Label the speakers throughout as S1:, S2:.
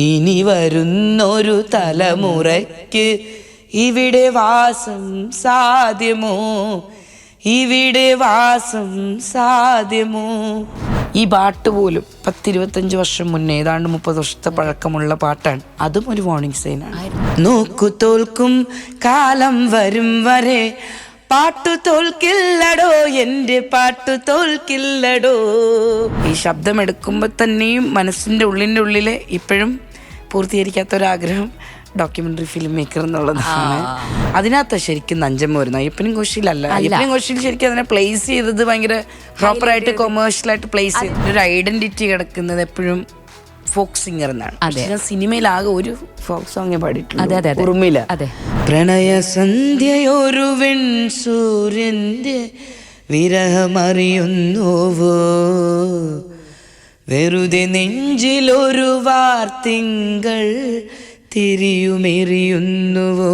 S1: ഇനി വരുന്നൊരു തലമുറയ്ക്ക് ഇവിടെ വാസം സാധ്യമോ, ഇവിടെ വാസം സാധ്യമോ. ഈ പാട്ട് പോലും 10-25 വർഷം മുന്നേ, ഏതാണ്ട് 30 വർഷത്തെ പഴക്കമുള്ള പാട്ടാണ്. അതും ഒരു വാർണിംഗ് സൈനാണ്. നോക്കു തോൽക്കും കാലം വരും വരെ പാട്ടു തോൽക്കില്ലടോ, എൻ്റെ പാട്ടു തോൽക്കില്ലടോ. ഈ ശബ്ദം എടുക്കുമ്പോൾ തന്നെയും മനസ്സിൻ്റെ ഉള്ളിലെ ഇപ്പോഴും പൂർത്തീകരിക്കാത്തൊരാഗ്രഹം ഡോക്യുമെന്ററി ഫിലിം മേക്കർ എന്നുള്ളതാണ്. അതിനകത്ത് ശരിക്കും നഞ്ചമ്മ വരുന്നത്. അയ്യപ്പനും കോശിയിലല്ല. അയ്യപ്പനും കോശിയിൽ ശരിക്കും അതിനെ പ്ലേസ് ചെയ്തത് ഭയങ്കര പ്രോപ്പറായിട്ട് കൊമേഴ്ഷ്യലായിട്ട് പ്ലേസ് ചെയ്ത് ഒരു ഐഡന്റിറ്റി കിടക്കുന്നത് എപ്പോഴും ഫോക്ക് സിംഗർ എന്നാണ്. ഞാൻ സിനിമയിലാകെ ഒരു ഫോക്ക് സോങ്ങേ പാടിയിട്ടുണ്ട്, ഉറുമില. പ്രണയ സന്ധ്യയൊരു വെൺ സൂര്യന്റെ വിരഹമറിയുന്നുവോ, വെറുതെ നെഞ്ചിലൊരു വാർത്തിങ്കൾ തിരിയുമെറിയുന്നുവോ.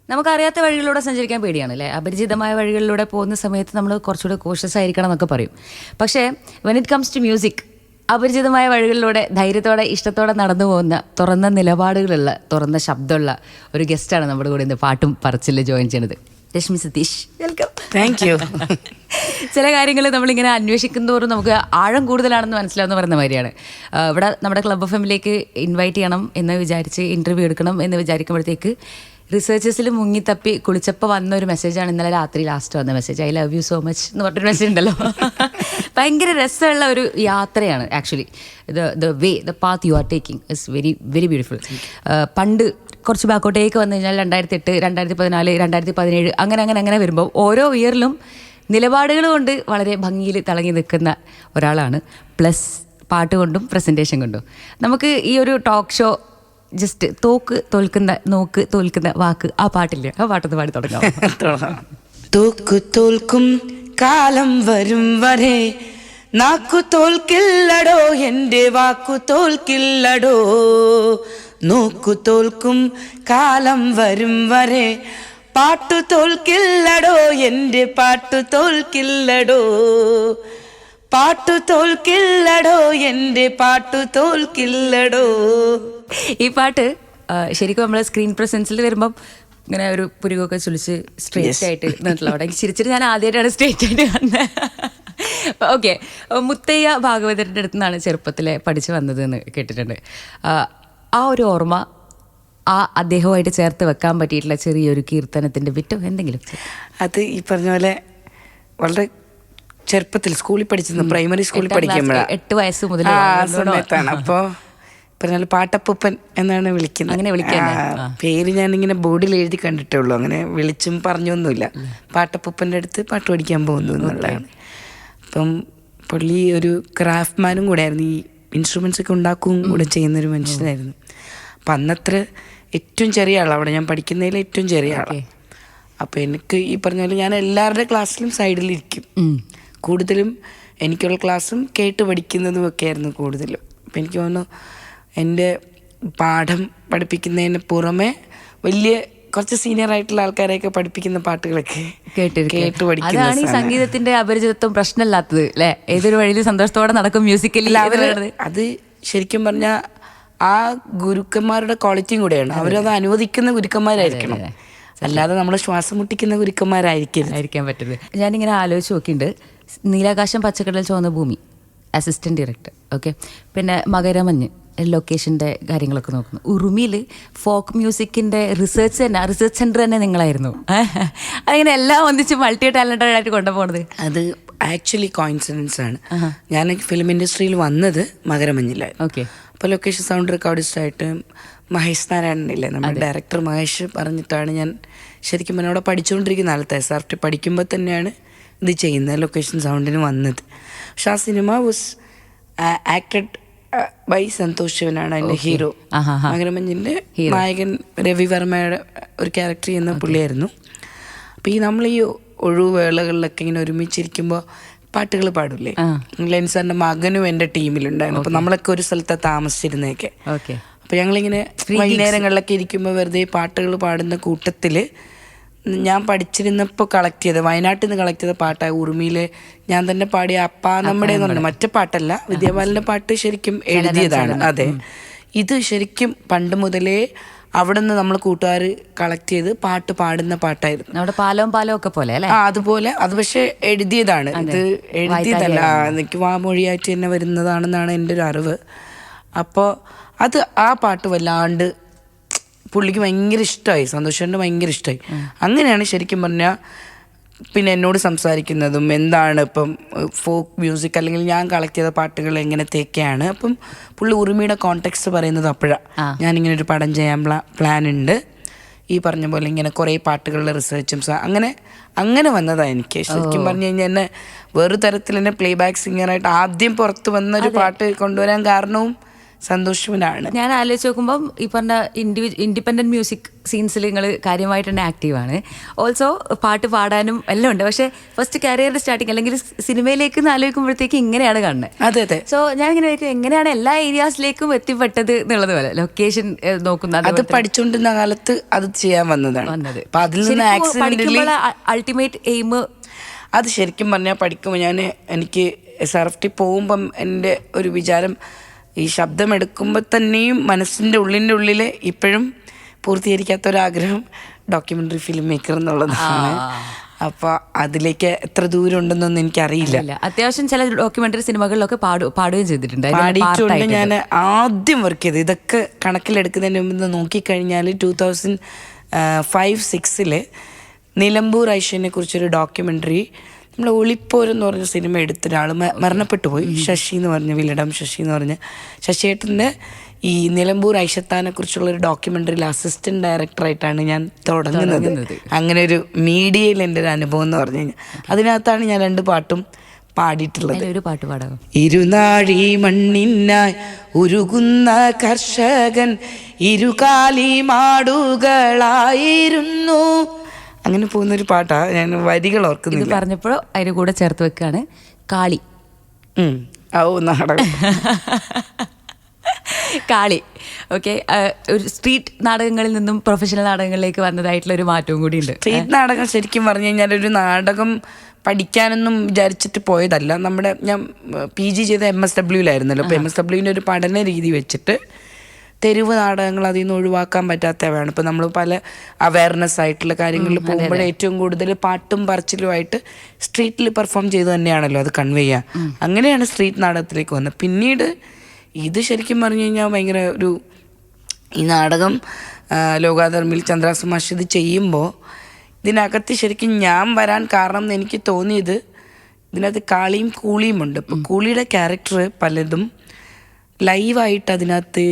S2: നമുക്കറിയാത്ത വഴികളിലൂടെ സഞ്ചരിക്കാൻ പേടിയാണ് അല്ലേ. അപരിചിതമായ വഴികളിലൂടെ പോകുന്ന സമയത്ത് നമ്മൾ കുറച്ചുകൂടെ കോഷ്യസ് ആയിരിക്കണം എന്നൊക്കെ പറയും. പക്ഷേ when it comes to music, അപരിചിതമായ വഴികളിലൂടെ ധൈര്യത്തോടെ ഇഷ്ടത്തോടെ നടന്നു പോകുന്ന, തുറന്ന നിലപാടുകളുള്ള, തുറന്ന ശബ്ദമുള്ള ഒരു ഗസ്റ്റാണ് നമ്മുടെ കൂടെ ഇന്ന് പാട്ടും പറച്ചിൽ ജോയിൻ ചെയ്യുന്നത്. Rashmi Satheesh, welcome.
S1: Thank you.
S2: ചില കാര്യങ്ങൾ നമ്മളിങ്ങനെ അന്വേഷിക്കുന്നതോറും നമുക്ക് ആഴം കൂടുതലാണെന്ന് മനസ്സിലാവുന്ന പറയുന്ന മാതിരിയാണ്. ഇവിടെ നമ്മുടെ ക്ലബ് എഫ് എമ്മിലേക്ക് ഇൻവൈറ്റ് ചെയ്യണം എന്ന് വിചാരിച്ച് ഇൻ്റർവ്യൂ എടുക്കണം എന്ന് വിചാരിക്കുമ്പോഴത്തേക്ക് റിസർച്ചേഴ്സിൽ മുങ്ങിത്തപ്പി കുളിച്ചപ്പോൾ വന്ന ഒരു മെസ്സേജാണ് ഇന്നലെ രാത്രി ലാസ്റ്റ് വന്ന message. I love you so much എന്ന് പറഞ്ഞൊരു മെസ്സേജ് ഉണ്ടല്ലോ. ഭയങ്കര രസമുള്ള ഒരു യാത്രയാണ് actually. The path you are taking is very very beautiful. പണ്ട് കുറച്ച് ബാക്കോട്ടേക്ക് വന്നു കഴിഞ്ഞാൽ 2008, 2014, 2017 അങ്ങനെ വരുമ്പോൾ ഓരോ ഇയറിലും നിലപാടുകൾ കൊണ്ട് വളരെ ഭംഗിയിൽ തിളങ്ങി നിൽക്കുന്ന ഒരാളാണ്. പ്ലസ് പാട്ട് കൊണ്ടും പ്രസൻറ്റേഷൻ കൊണ്ടും. നമുക്ക് ഈ ഒരു ടോക്ക് ഷോ ജസ്റ്റ് നോക്ക് തോൽക്കുന്ന വാക്ക്, ആ പാട്ടില്ല, ആ പാട്ടൊന്ന് പാടി തുടങ്ങാം.
S1: തോക്കു തോൽക്കും കാലം വരും വരെ നാക്കു തോൽക്കില്ലടോ, എൻ്റെ വാക്കു തോൽക്കില്ലടോ. നോക്കു തോൽക്കും കാലം വരും വരെ പാട്ടു തോൽക്കില്ലടോ, എൻ്റെ പാട്ടു തോൽക്കില്ലടോ. പാട്ടു തോൽക്കില്ലടോ, എൻ്റെ പാട്ടു തോൽക്കില്ലടോ.
S2: ഈ പാട്ട് ശരിക്കും നമ്മൾ സ്ക്രീൻ പ്രസൻസിൽ വരുമ്പം ഇങ്ങനെ ഒരു പുരുകൊക്കെ ചുളിച്ച് സ്ട്രേറ്റ് ആയിട്ട് നിന്നിട്ടുള്ള അവിടെ ചിരിച്ചിട്ട് ഞാൻ ആദ്യമായിട്ടാണ് സ്ട്രേറ്റ് ആയിട്ട് വന്നത്. ഓക്കെ, മുത്തയ്യ ഭാഗവതരുടെ അടുത്ത് നിന്നാണ് ചെറുപ്പത്തിലെ പഠിച്ചു വന്നതെന്ന് കേട്ടിട്ടുണ്ട്. ആ ഒരു ഓർമ്മ, ആ അദ്ദേഹവുമായിട്ട് ചേർത്ത് വെക്കാൻ പറ്റിയിട്ടുള്ള ചെറിയൊരു കീർത്തനത്തിൻ്റെ വിറ്റോ എന്തെങ്കിലും?
S1: അത് ഈ പറഞ്ഞ പോലെ വളരെ ചെറുപ്പത്തിൽ സ്കൂളിൽ പഠിച്ചിരുന്നു, പ്രൈമറി സ്കൂളിൽ പഠിക്കുമ്പോഴാണ്,
S2: 8 വയസ്സ് മുതൽ
S1: സമയത്താണ്. അപ്പോൾ പറഞ്ഞാൽ പാട്ടപ്പൂപ്പൻ എന്നാണ് വിളിക്കുന്നത്.
S2: അങ്ങനെ വിളിക്കാൻ
S1: പേര് ഞാനിങ്ങനെ ബോർഡിൽ എഴുതി കണ്ടിട്ടേ ഉള്ളൂ, അങ്ങനെ വിളിച്ചും പറഞ്ഞൊന്നുമില്ല. പാട്ടപ്പൂപ്പൻ്റെ അടുത്ത് പാട്ട് പഠിക്കാൻ പോകുന്നു എന്നുള്ളതാണ്. അപ്പം പുള്ളി ഒരു ക്രാഫ്റ്റ്മാനും കൂടെ ആയിരുന്നു, ഈ ഇൻസ്ട്രുമെൻസ് ഒക്കെ ഉണ്ടാക്കുകയും കൂടെ ചെയ്യുന്നൊരു മനുഷ്യനായിരുന്നു. അപ്പം അന്നത്ര ഏറ്റവും ചെറിയ ആളാണ് അവിടെ ഞാൻ പഠിക്കുന്നതിൽ ഏറ്റവും ചെറിയ ആളാണ്. അപ്പോൾ എനിക്ക് ഈ പറഞ്ഞ പോലെ ഞാൻ എല്ലാവരുടെ ക്ലാസ്സിലും സൈഡിലിരിക്കും. കൂടുതലും എനിക്കുള്ള ക്ലാസ്സും കേട്ട് പഠിക്കുന്നതും ഒക്കെ ആയിരുന്നു കൂടുതലും. അപ്പം എനിക്ക് തോന്നുന്നു എൻ്റെ പാഠം പഠിപ്പിക്കുന്നതിന് പുറമെ വലിയ കുറച്ച് സീനിയർ ആയിട്ടുള്ള ആൾക്കാരെയൊക്കെ പഠിപ്പിക്കുന്ന പാട്ടുകളൊക്കെ കേട്ട് പഠിക്കുന്നത്.
S2: അതാണ് ഈ സംഗീതത്തിന്റെ അപരിചിതത്വം പ്രശ്നമില്ലാത്തത് അല്ലേ. ഏതൊരു വഴിയിൽ സന്തോഷത്തോടെ നടക്കും മ്യൂസിക്കലി.
S1: അത് ശരിക്കും പറഞ്ഞാൽ ആ ഗുരുക്കന്മാരുടെ ക്വാളിറ്റിയും കൂടെയാണ്. അവരത് അനുവദിക്കുന്ന ഗുരുക്കന്മാരായിരിക്കണം, അല്ലാതെ നമ്മൾ ശ്വാസം മുട്ടിക്കുന്ന ഗുരുക്കന്മാരായിരിക്കാൻ
S2: പറ്റുന്നത്. ഞാനിങ്ങനെ ആലോചിച്ച് നോക്കിയിട്ടുണ്ട്. നീലാകാശം പച്ചക്കടൽ ചുവന്ന ഭൂമി, അസിസ്റ്റന്റ് ഡയറക്ടർ. ഓക്കെ, പിന്നെ മകരമഞ്ഞ് ലൊക്കേഷൻ്റെ കാര്യങ്ങളൊക്കെ നോക്കുന്നു. ഉറുമിയിൽ ഫോക്ക് മ്യൂസിക്കിൻ്റെ റിസർച്ച് സെൻറ്റർ തന്നെ നിങ്ങളായിരുന്നു. അങ്ങനെ എല്ലാം ഒന്നിച്ച് മൾട്ടി ടാലൻറ്റഡ് ആയിട്ട് കൊണ്ടുപോകുന്നത്
S1: അത് ആക്ച്വലി കോയിൻസിഡൻസ് ആണ്. ഞാൻ ഫിലിം ഇൻഡസ്ട്രിയിൽ വന്നത് മകരമഞ്ഞിലായിരുന്നു.
S2: ഓക്കെ,
S1: അപ്പോൾ ലൊക്കേഷൻ സൗണ്ട് റെക്കോർഡിസ്റ്റായിട്ട് മഹേഷ് നാരായണനില്ലേ, നമ്മുടെ ഡയറക്ടർ മഹേഷ് പറഞ്ഞിട്ടാണ് ഞാൻ ശരിക്കും അവിടെ പഠിച്ചുകൊണ്ടിരിക്കുന്ന കാലത്ത് SRT പഠിക്കുമ്പോൾ തന്നെയാണ് ഇത് ചെയ്യുന്നത്, ലൊക്കേഷൻ സൗണ്ടിന് വന്നത്. പക്ഷെ ആ cinema was acted by Santosh ശിവനാണ് അതിൻ്റെ ഹീറോ. മകരമഞ്ഞിൻ്റെ നായകൻ രവിവർമ്മയുടെ ഒരു ക്യാരക്ടർ ചെയ്യുന്ന പുള്ളിയായിരുന്നു. അപ്പോൾ നമ്മൾ ഈ ഒഴിവുവേളകളിലൊക്കെ ഇങ്ങനെ ഒരുമിച്ചിരിക്കുമ്പോൾ പാട്ടുകൾ പാടില്ലേ, ലെൻസാറിൻ്റെ മകനും എൻ്റെ ടീമിലുണ്ടായിരുന്നു. അപ്പോൾ നമ്മളൊക്കെ ഒരു സ്ഥലത്ത് താമസിച്ചിരുന്നേക്കെ. അപ്പോൾ ഞങ്ങളിങ്ങനെ വൈകുന്നേരങ്ങളിലൊക്കെ ഇരിക്കുമ്പോൾ വെറുതെ പാട്ടുകൾ പാടുന്ന കൂട്ടത്തിൽ ഞാൻ പഠിച്ചിരുന്നപ്പോൾ കളക്ട് ചെയ്ത വയനാട്ടിൽ നിന്ന് കളക്ട് ചെയ്ത പാട്ടാണ് ഉറുമിയിലെ ഞാൻ തന്നെ പാടിയ അപ്പാ നമ്മുടെ എന്ന് പറഞ്ഞ മറ്റേ പാട്ടല്ല, വിദ്യാബാലൻ്റെ പാട്ട് ശരിക്കും എഴുതിയതാണ്. അതെ, ഇത് ശരിക്കും പണ്ട് മുതലേ അവിടെ നിന്ന് നമ്മൾ കൂട്ടുകാർ കളക്ട് ചെയ്ത് പാട്ട് പാടുന്ന പാട്ടായിരുന്നു.
S2: നമ്മുടെ പാലവും ഒക്കെ പോലെ അല്ലേ?
S1: അതുപോലെ. അത് പക്ഷെ എഴുതിയതാണ്, ഇത് എഴുതിയതല്ല, എനിക്ക് വാമൊഴിയായിട്ട് തന്നെ വരുന്നതാണെന്നാണ് എൻ്റെ ഒരു അറിവ്. അപ്പോൾ അത് ആ പാട്ട് വല്ലാണ്ട് പുള്ളിക്ക് ഭയങ്കര ഇഷ്ടമായി, സന്തോഷേട്ടന് ഭയങ്കര ഇഷ്ടമായി. അങ്ങനെയാണ് ശരിക്കും പറഞ്ഞാൽ പിന്നെ എന്നോട് സംസാരിക്കുന്നതും എന്താണ് ഇപ്പം ഫോക്ക് മ്യൂസിക് അല്ലെങ്കിൽ ഞാൻ കളക്ട് ചെയ്ത പാട്ടുകൾ എങ്ങനത്തെയൊക്കെയാണ്. അപ്പം പുള്ളി ഉറുമിയുടെ കോണ്ടെക്സ്റ്റ് പറയുന്നത് അപ്പോഴാണ് ഞാനിങ്ങനെ ഒരു പടം ചെയ്യാൻ പ്ലാൻ ഉണ്ട്, ഈ പറഞ്ഞ പോലെ ഇങ്ങനെ കുറേ പാട്ടുകളുടെ റിസർച്ചും അങ്ങനെ വന്നതാണ് എനിക്ക്. ശരിക്കും പറഞ്ഞു കഴിഞ്ഞാൽ എന്നെ വേറൊരു തരത്തിൽ എന്നെ പ്ലേ ബാക്ക് സിംഗറായിട്ട് ആദ്യം പുറത്ത് വന്നൊരു പാട്ട് കൊണ്ടുവരാൻ കാരണവും സന്തോഷമാണ്.
S2: ഞാൻ ആലോചിച്ച് നോക്കുമ്പം ഈ പറഞ്ഞ ഇൻഡിപെൻഡൻറ്റ് മ്യൂസിക് സീൻസിൽ നിങ്ങൾ കാര്യമായിട്ട് തന്നെ ആക്റ്റീവാണ്. ഓൾസോ പാട്ട് പാടാനും എല്ലാം ഉണ്ട്. പക്ഷേ ഫസ്റ്റ് കരിയറിൻ്റെ സ്റ്റാർട്ടിങ് അല്ലെങ്കിൽ സിനിമയിലേക്ക് ആലോചിക്കുമ്പോഴത്തേക്ക് ഇങ്ങനെയാണ് കാണുന്നത്.
S1: അതെ അതെ.
S2: സോ ഞാൻ ഇങ്ങനെ എങ്ങനെയാണ് എല്ലാ ഏരിയാസിലേക്കും എത്തിപ്പെട്ടത് എന്നുള്ളത് പോലെ ലൊക്കേഷൻ നോക്കുന്നത്.
S1: അത് പഠിച്ചുകൊണ്ടിരുന്ന കാലത്ത് അത് ചെയ്യാൻ വന്നത്.
S2: അൾട്ടിമേറ്റ് എയിം
S1: അത് ശരിക്കും പറഞ്ഞാൽ പഠിക്കുമ്പോൾ എനിക്ക് SRFT പോകുമ്പം എൻ്റെ ഒരു വിചാരം, ഈ ശബ്ദം എടുക്കുമ്പോൾ തന്നെയും മനസ്സിൻ്റെ ഉള്ളിൽ ഇപ്പോഴും പൂർത്തീകരിക്കാത്തൊരാഗ്രഹം ഡോക്യുമെൻ്ററി ഫിലിം മേക്കർ എന്നുള്ളതാണ്. അപ്പോൾ അതിലേക്ക് എത്ര ദൂരം ഉണ്ടെന്നൊന്നും എനിക്കറിയില്ല.
S2: അത്യാവശ്യം ചില ഡോക്യുമെൻ്ററി സിനിമകളിലൊക്കെ പാടുകയും ചെയ്തിട്ടുണ്ട്.
S1: പാടിയിട്ടുണ്ട്. ഞാൻ ആദ്യം വർക്ക് ചെയ്ത് ഇതൊക്കെ കണക്കിലെടുക്കുന്നതിന് മുമ്പ് നോക്കിക്കഴിഞ്ഞാൽ 2005-06 നിലമ്പൂർ ഐഷനെ കുറിച്ചൊരു ഡോക്യുമെൻ്ററി നമ്മൾ ഒളിപ്പോരെന്ന് പറഞ്ഞ സിനിമ എടുത്തൊരാൾ മരണപ്പെട്ടു പോയി. ശശി എന്ന് പറഞ്ഞ വില്ലടം ശശി എന്ന് പറഞ്ഞ ശശിയേട്ടൻ്റെ ഈ നിലമ്പൂർ ഐഷത്താനെ കുറിച്ചുള്ള ഒരു ഡോക്യുമെൻ്ററിയിൽ അസിസ്റ്റൻറ്റ് ഡയറക്ടറായിട്ടാണ് ഞാൻ തുടങ്ങുന്നത്. അങ്ങനെ ഒരു മീഡിയയിൽ എൻ്റെ ഒരു അനുഭവം എന്ന് പറഞ്ഞു കഴിഞ്ഞാൽ അതിനകത്താണ് ഞാൻ 2 പാട്ടും പാടിയിട്ടുള്ളത്.
S2: ഒരു പാട്ട് പാടാം.
S1: ഇരുനാഴി മണ്ണിനായി ഉരുകുന്ന കർഷകൻ ഇരുകാലി മാടുകളായിരുന്നു. അങ്ങനെ പോകുന്നൊരു പാട്ടാണ്. ഞാൻ വരികൾ ഓർക്കുന്നില്ല.
S2: ഇത് പറഞ്ഞപ്പോൾ അതിന് കൂടെ ചേർത്ത് വെക്കുകയാണ് കാളി.
S1: നാടകം
S2: കാളി. ഓക്കെ, ഒരു സ്ട്രീറ്റ് നാടകങ്ങളിൽ നിന്നും പ്രൊഫഷണൽ നാടകങ്ങളിലേക്ക് വന്നതായിട്ടുള്ള ഒരു മാറ്റവും കൂടി ഉണ്ട്.
S1: സ്ട്രീറ്റ് നാടകം ശരിക്കും പറഞ്ഞു കഴിഞ്ഞാൽ ഒരു നാടകം പഠിക്കാനൊന്നും വിചാരിച്ചിട്ട് പോയതല്ല. ഞാൻ PG ചെയ്ത MSWയിലായിരുന്നല്ലോ. അപ്പോൾ MSWൻ്റെ ഒരു പഠന രീതി വെച്ചിട്ട് തെരുവ് നാടകങ്ങൾ അതിൽ നിന്ന് ഒഴിവാക്കാൻ പറ്റാത്തവയാണ്. ഇപ്പം നമ്മൾ പല അവയർനെസ് ആയിട്ടുള്ള കാര്യങ്ങളിൽ പോകുമ്പോൾ ഏറ്റവും കൂടുതൽ പാട്ടും പറച്ചിലുമായിട്ട് സ്ട്രീറ്റിൽ പെർഫോം ചെയ്ത് തന്നെയാണല്ലോ അത് കൺവേ ചെയ്യുക. അങ്ങനെയാണ് സ്ട്രീറ്റ് നാടകത്തിലേക്ക് വന്നത്. പിന്നീട് ഇത് ശരിക്കും പറഞ്ഞു കഴിഞ്ഞാൽ ഭയങ്കര ഈ നാടകം ലോകാധർമ്മിൽ ചന്ദ്രാസ് മാഷ് ഇത് ചെയ്യുമ്പോൾ ഇതിനകത്ത് ശരിക്കും ഞാൻ വരാൻ കാരണം എന്ന് എനിക്ക് തോന്നിയത് ഇതിനകത്ത് കാളിയും കൂളിയും ഉണ്ട്. ഇപ്പോൾ കൂളിയുടെ ക്യാരക്ടർ പലതും ലൈവായിട്ട് അതിനകത്ത്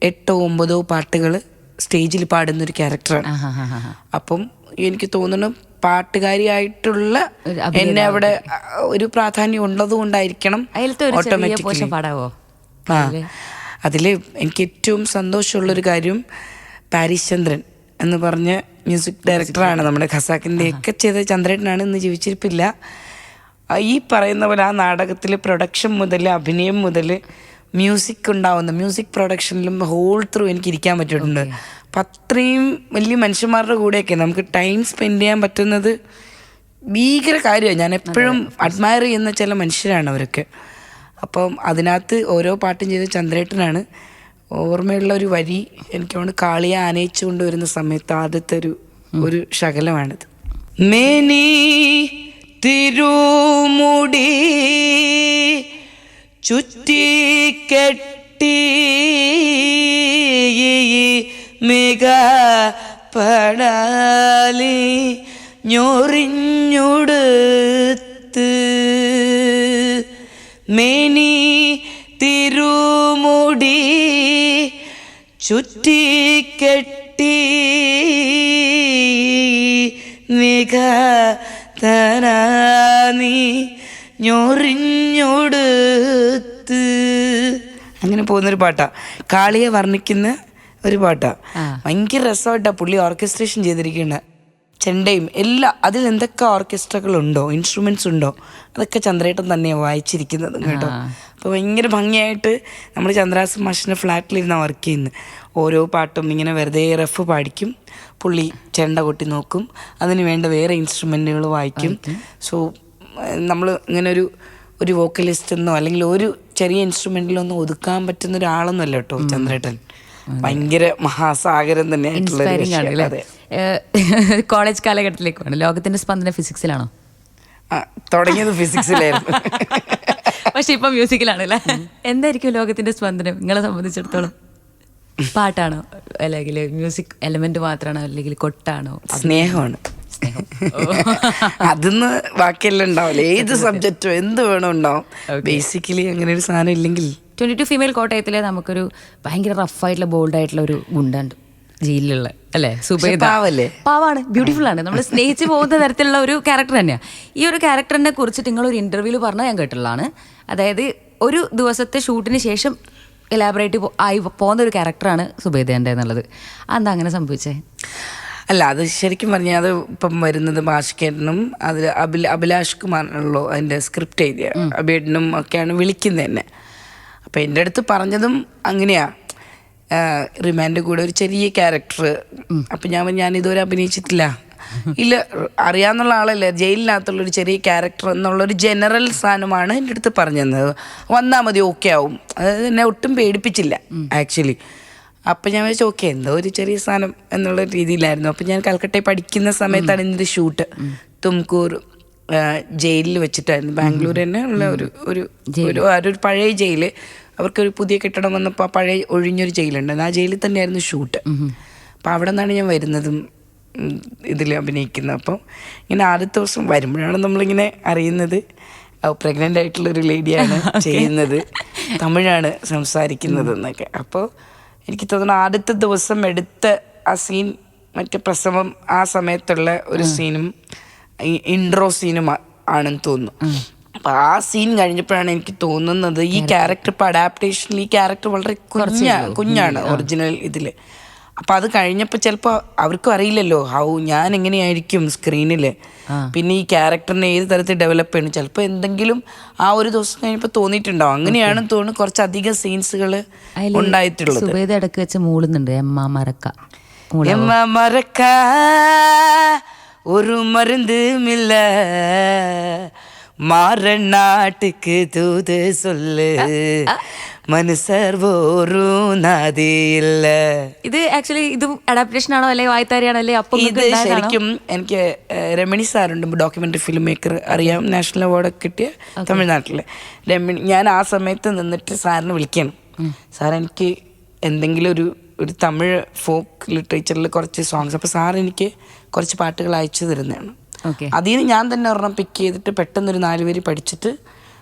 S1: 8-9 പാട്ടുകൾ സ്റ്റേജിൽ പാടുന്നൊരു ക്യാരക്ടറാണ്. അപ്പം എനിക്ക് തോന്നുന്നു പാട്ടുകാരിയായിട്ടുള്ള എന്നെ അവിടെ ഒരു പ്രാധാന്യം ഉള്ളത് കൊണ്ടായിരിക്കണം ഓട്ടോമാറ്റിക്കലി. അതിൽ എനിക്ക് ഏറ്റവും സന്തോഷമുള്ളൊരു കാര്യം പാരീസ് ചന്ദ്രൻ എന്ന് പറഞ്ഞ മ്യൂസിക് ഡയറക്ടറാണ്. നമ്മുടെ ഖസാക്കിൻ്റെ ഒക്കെ ചെയ്ത ചന്ദ്രനാണ്, ഇന്ന് ജീവിച്ചിരിപ്പില്ല. ഈ പറയുന്ന പോലെ ആ നാടകത്തിൽ പ്രൊഡക്ഷൻ മുതൽ അഭിനയം മുതൽ മ്യൂസിക് ഉണ്ടാവുന്ന മ്യൂസിക് പ്രൊഡക്ഷനിലും ഹോൾ ത്രൂ എനിക്ക് ഇരിക്കാൻ പറ്റിയിട്ടുണ്ട്. അപ്പം അത്രയും വലിയ മനുഷ്യന്മാരുടെ കൂടെയൊക്കെ നമുക്ക് ടൈം സ്പെൻഡ് ചെയ്യാൻ പറ്റുന്നത് ഭീകര കാര്യമാണ്. ഞാൻ എപ്പോഴും അഡ്മയർ ചെയ്യുന്ന ചില മനുഷ്യരാണ് അവരൊക്കെ. അപ്പം അതിനകത്ത് ഓരോ പാട്ടും ചെയ്ത ചന്ദ്രേട്ടനാണ്. ഓർമ്മയുള്ള ഒരു വരി എനിക്കോണ്ട് കാളിയെ ആനയിച്ചു കൊണ്ടുവരുന്ന സമയത്ത് ആദ്യത്തെ ഒരു ശകലമാണിത്. മേനി തിരുമുടി ചുറ്റിക്കെട്ടി മിക പടാലി ഞൊറിഞ്ഞുടുത്ത് മേനി തിരുമുടി ചുറ്റിക്കെട്ടി മിക തരാനി ഞൊറിഞ്ഞൊടുത്ത് അങ്ങനെ പോകുന്നൊരു പാട്ടാണ്. കാളിയെ വർണ്ണിക്കുന്ന ഒരു പാട്ടാണ്. ഭയങ്കര രസമായിട്ടാണ് പുള്ളി ഓർക്കസ്ട്രേഷൻ ചെയ്തിരിക്കുന്നത്. ചെണ്ടയും എല്ലാം അതിൽ എന്തൊക്കെ ഓർക്കസ്ട്രകളുണ്ടോ, ഇൻസ്ട്രുമെൻറ്റ്സ് ഉണ്ടോ, അതൊക്കെ ചന്ദ്രേട്ടൻ തന്നെയാണ് വായിച്ചിരിക്കുന്നത് കേട്ടോ. അപ്പോൾ ഭയങ്കര ഭംഗിയായിട്ട് നമ്മൾ ചന്ദ്രാസ് മാഷിൻ്റെ ഫ്ലാറ്റിലിരുന്നാണ് വർക്ക് ചെയ്യുന്നത്. ഓരോ പാട്ടും ഇങ്ങനെ വെറുതെ റഫ് പാടിക്കും. പുള്ളി ചെണ്ട കൊട്ടി നോക്കും, അതിന് വേണ്ട വേറെ ഇൻസ്ട്രുമെൻറ്റുകൾ വായിക്കും. സോ നമ്മൾ ഇങ്ങനെ ഒരു വോക്കലിസ്റ്റ് എന്നോ അല്ലെങ്കിൽ ഒരു ചെറിയ ഇൻസ്ട്രുമെൻറ്റിലൊന്നും ഒതുക്കാൻ പറ്റുന്ന ഒരാളൊന്നും അല്ല കേട്ടോ ചന്ദ്രേട്ടൻ. ഭയങ്കര മഹാസാഗരം തന്നെ ആയിട്ടുള്ള.
S2: കോളേജ് കാലഘട്ടത്തിലേക്കാണ്. ലോകത്തിന്റെ സ്പന്ദനം ഫിസിക്സിലാണോ?
S1: തുടങ്ങിയത് ഫിസിക്സിലായിരുന്നു,
S2: പക്ഷെ ഇപ്പൊ മ്യൂസിക്കിലാണ് അല്ലേ? എന്തായിരിക്കും ലോകത്തിന്റെ സ്പന്ദനം നിങ്ങളെ സംബന്ധിച്ചിടത്തോളം? പാട്ടാണോ അല്ലെങ്കിൽ മ്യൂസിക് എലമെന്റ് മാത്രമാണോ അല്ലെങ്കിൽ കൊട്ടാണോ?
S1: സ്നേഹമാണ്. അതിന്ന് ബാക്കിയെല്ലാം ഉണ്ടാവില്ല. ഏത് സബ്ജക്റ്റോ എന്ത് വേണോ ഉണ്ടാവും. ബേസിക്കലി അങ്ങനെ ഒരു സാധനം ഇല്ലെങ്കിൽ
S2: 22 ഫീമെയിൽ കോട്ടയത്തിലെ നമുക്കൊരു ഭയങ്കര റഫായിട്ടുള്ള ബോൾഡായിട്ടുള്ള ഒരു ഗുണ്ടുണ്ട് ജയിലിലുള്ള, അല്ലേ? സുബൈദ പാവാണ്, ബ്യൂട്ടിഫുൾ ആണ്, നമ്മൾ സ്നേഹിച്ച് പോകുന്ന തരത്തിലുള്ള ഒരു ക്യാരക്ടർ തന്നെയാണ്. ഈ ഒരു ക്യാരക്ടറിനെ കുറിച്ചിട്ട് നിങ്ങളൊരു ഇന്റർവ്യൂവിൽ പറഞ്ഞാൽ ഞാൻ കേട്ടുള്ളതാണ്. അതായത് ഒരു ദിവസത്തെ ഷൂട്ടിന് ശേഷം എലാബറേറ്റ് ആയി പോകുന്ന ഒരു ക്യാരക്ടറാണ് സുബൈദേൻ്റെ എന്നുള്ളത്. അതെന്താ അങ്ങനെ സംഭവിച്ചേ?
S1: അല്ല, അത് ശരിക്കും പറഞ്ഞാൽ അത് ഇപ്പം വരുന്നത് ഭാസ്കരനും അതിൽ അഭിലാഷ് കുമാറിനുള്ളൂ അതിൻ്റെ സ്ക്രിപ്റ്റ് എഴുതിയ അബേട്ടനും ഒക്കെയാണ് വിളിക്കുന്നത് തന്നെ. അപ്പം എൻ്റെ അടുത്ത് പറഞ്ഞതും അങ്ങനെയാണ്, റിമാൻഡ് കൂടെ ഒരു ചെറിയ ക്യാരക്ടർ. അപ്പം ഞാൻ ഇതുവരെ അഭിനയിച്ചിട്ടില്ല. ഇല്ല, അറിയാവുന്നുള്ള ആളല്ലേ, ജയിലിനകത്തുള്ളൊരു ചെറിയ ക്യാരക്ടർ എന്നുള്ളൊരു ജനറൽ സാധനമാണ് എൻ്റെ അടുത്ത് പറഞ്ഞു തന്നത്. വന്നാൽ മതി, ഓക്കെ ആവും. അതായത് എന്നെ ഒട്ടും പേടിപ്പിച്ചില്ല ആക്ച്വലി. അപ്പം ഞാൻ വെച്ചാൽ ഓക്കെ, എന്തോ ഒരു ചെറിയ സാധനം എന്നുള്ള രീതിയിലായിരുന്നു. അപ്പം ഞാൻ കൽക്കട്ടയിൽ പഠിക്കുന്ന സമയത്താണ് ഇതിൻ്റെ ഷൂട്ട്. തുംകൂർ ജയിലിൽ വെച്ചിട്ടായിരുന്നു, ബാംഗ്ലൂർ തന്നെ ഉള്ള ഒരു പഴയ ജയിൽ. അവർക്കൊരു പുതിയ കെട്ടിടം വന്നപ്പോൾ ആ പഴയ ഒഴിഞ്ഞൊരു ജയിലുണ്ടായിരുന്നു, ആ ജയിലിൽ തന്നെയായിരുന്നു ഷൂട്ട്. അപ്പം അവിടെ നിന്നാണ് ഞാൻ വരുന്നതും ഇതിൽ അഭിനയിക്കുന്നത്. അപ്പോൾ ഇങ്ങനെ ആദ്യത്തെ ദിവസം വരുമ്പോഴാണ് നമ്മളിങ്ങനെ അറിയുന്നത് പ്രഗ്നൻ്റ് ആയിട്ടുള്ളൊരു ലേഡിയാണ് ചെയ്യുന്നത്, തമിഴാണ് സംസാരിക്കുന്നത് എന്നൊക്കെ. അപ്പോൾ എനിക്ക് തോന്നുന്നു ആദ്യത്തെ ദിവസം എടുത്ത ആ സീൻ മറ്റേ പ്രസവം ആ സമയത്തുള്ള ഒരു സീനും ഇൻട്രോ സീനും ആണെന്ന് തോന്നുന്നു. അപ്പം ആ സീൻ കഴിഞ്ഞപ്പോഴാണ് എനിക്ക് തോന്നുന്നത് ഈ ക്യാരക്ടർ ഇപ്പോൾ അഡാപ്റ്റേഷനിൽ ഈ ക്യാരക്ടർ വളരെ കുഞ്ഞാണ് ഒറിജിനൽ ഇതിൽ. അപ്പം അത് കഴിഞ്ഞപ്പോൾ ചിലപ്പോൾ അവർക്കും അറിയില്ലല്ലോ ഞാൻ എങ്ങനെയായിരിക്കും സ്ക്രീനിൽ, പിന്നെ ഈ ക്യാരക്ടറിനെ ഏത് തരത്തിൽ ഡെവലപ്പ് ചെയ്യണം. ചിലപ്പോൾ എന്തെങ്കിലും ആ ഒരു ദിവസം കഴിഞ്ഞപ്പോൾ തോന്നിയിട്ടുണ്ടാവും. അങ്ങനെയാണെന്ന് തോന്നുന്നു കുറച്ചധികം സീൻസുകൾ ഉണ്ടായിട്ടുള്ളത്.
S2: ഇടയ്ക്ക് വെച്ച് മൂളുന്നുണ്ട്
S1: മറക്ക ഒരു മരുന്നുമില്ല, മാറൻ നാട്ടുക്ക് തൂത് சொல்லு, മനുഷ്യർ പോരും നദിയില്ല.
S2: ഇത് ആക്ച്വലി ഇതും അഡാപ്റ്റേഷൻ ആണോ അല്ലെങ്കിൽ വായ്ത്താരിയാണോ അല്ലെ? അപ്പം
S1: ഇത് ശരിക്കും എനിക്ക് രമണി സാറുണ്ട്, ഡോക്യുമെൻ്ററി ഫിലിം മേക്കർ, അറിയാം, നാഷണൽ അവാർഡൊക്കെ കിട്ടിയ തമിഴ്നാട്ടിലെ രമണി. ഞാൻ ആ സമയത്ത് നിന്നിട്ട് സാറിന് വിളിക്കണം, സാർ എനിക്ക് എന്തെങ്കിലും ഒരു തമിഴ് ഫോക്ക് ലിറ്ററേച്ചറിൽ കുറച്ച് സോങ്സ്, അപ്പോൾ സാർ എനിക്ക് കുറച്ച് പാട്ടുകൾ അയച്ചു തരുന്നതാണ്. അതിൽ നിന്ന് ഞാൻ തന്നെ ഒരെണ്ണം പിക്ക് ചെയ്തിട്ട് പെട്ടെന്നൊരു 4 പേര് പഠിച്ചിട്ട്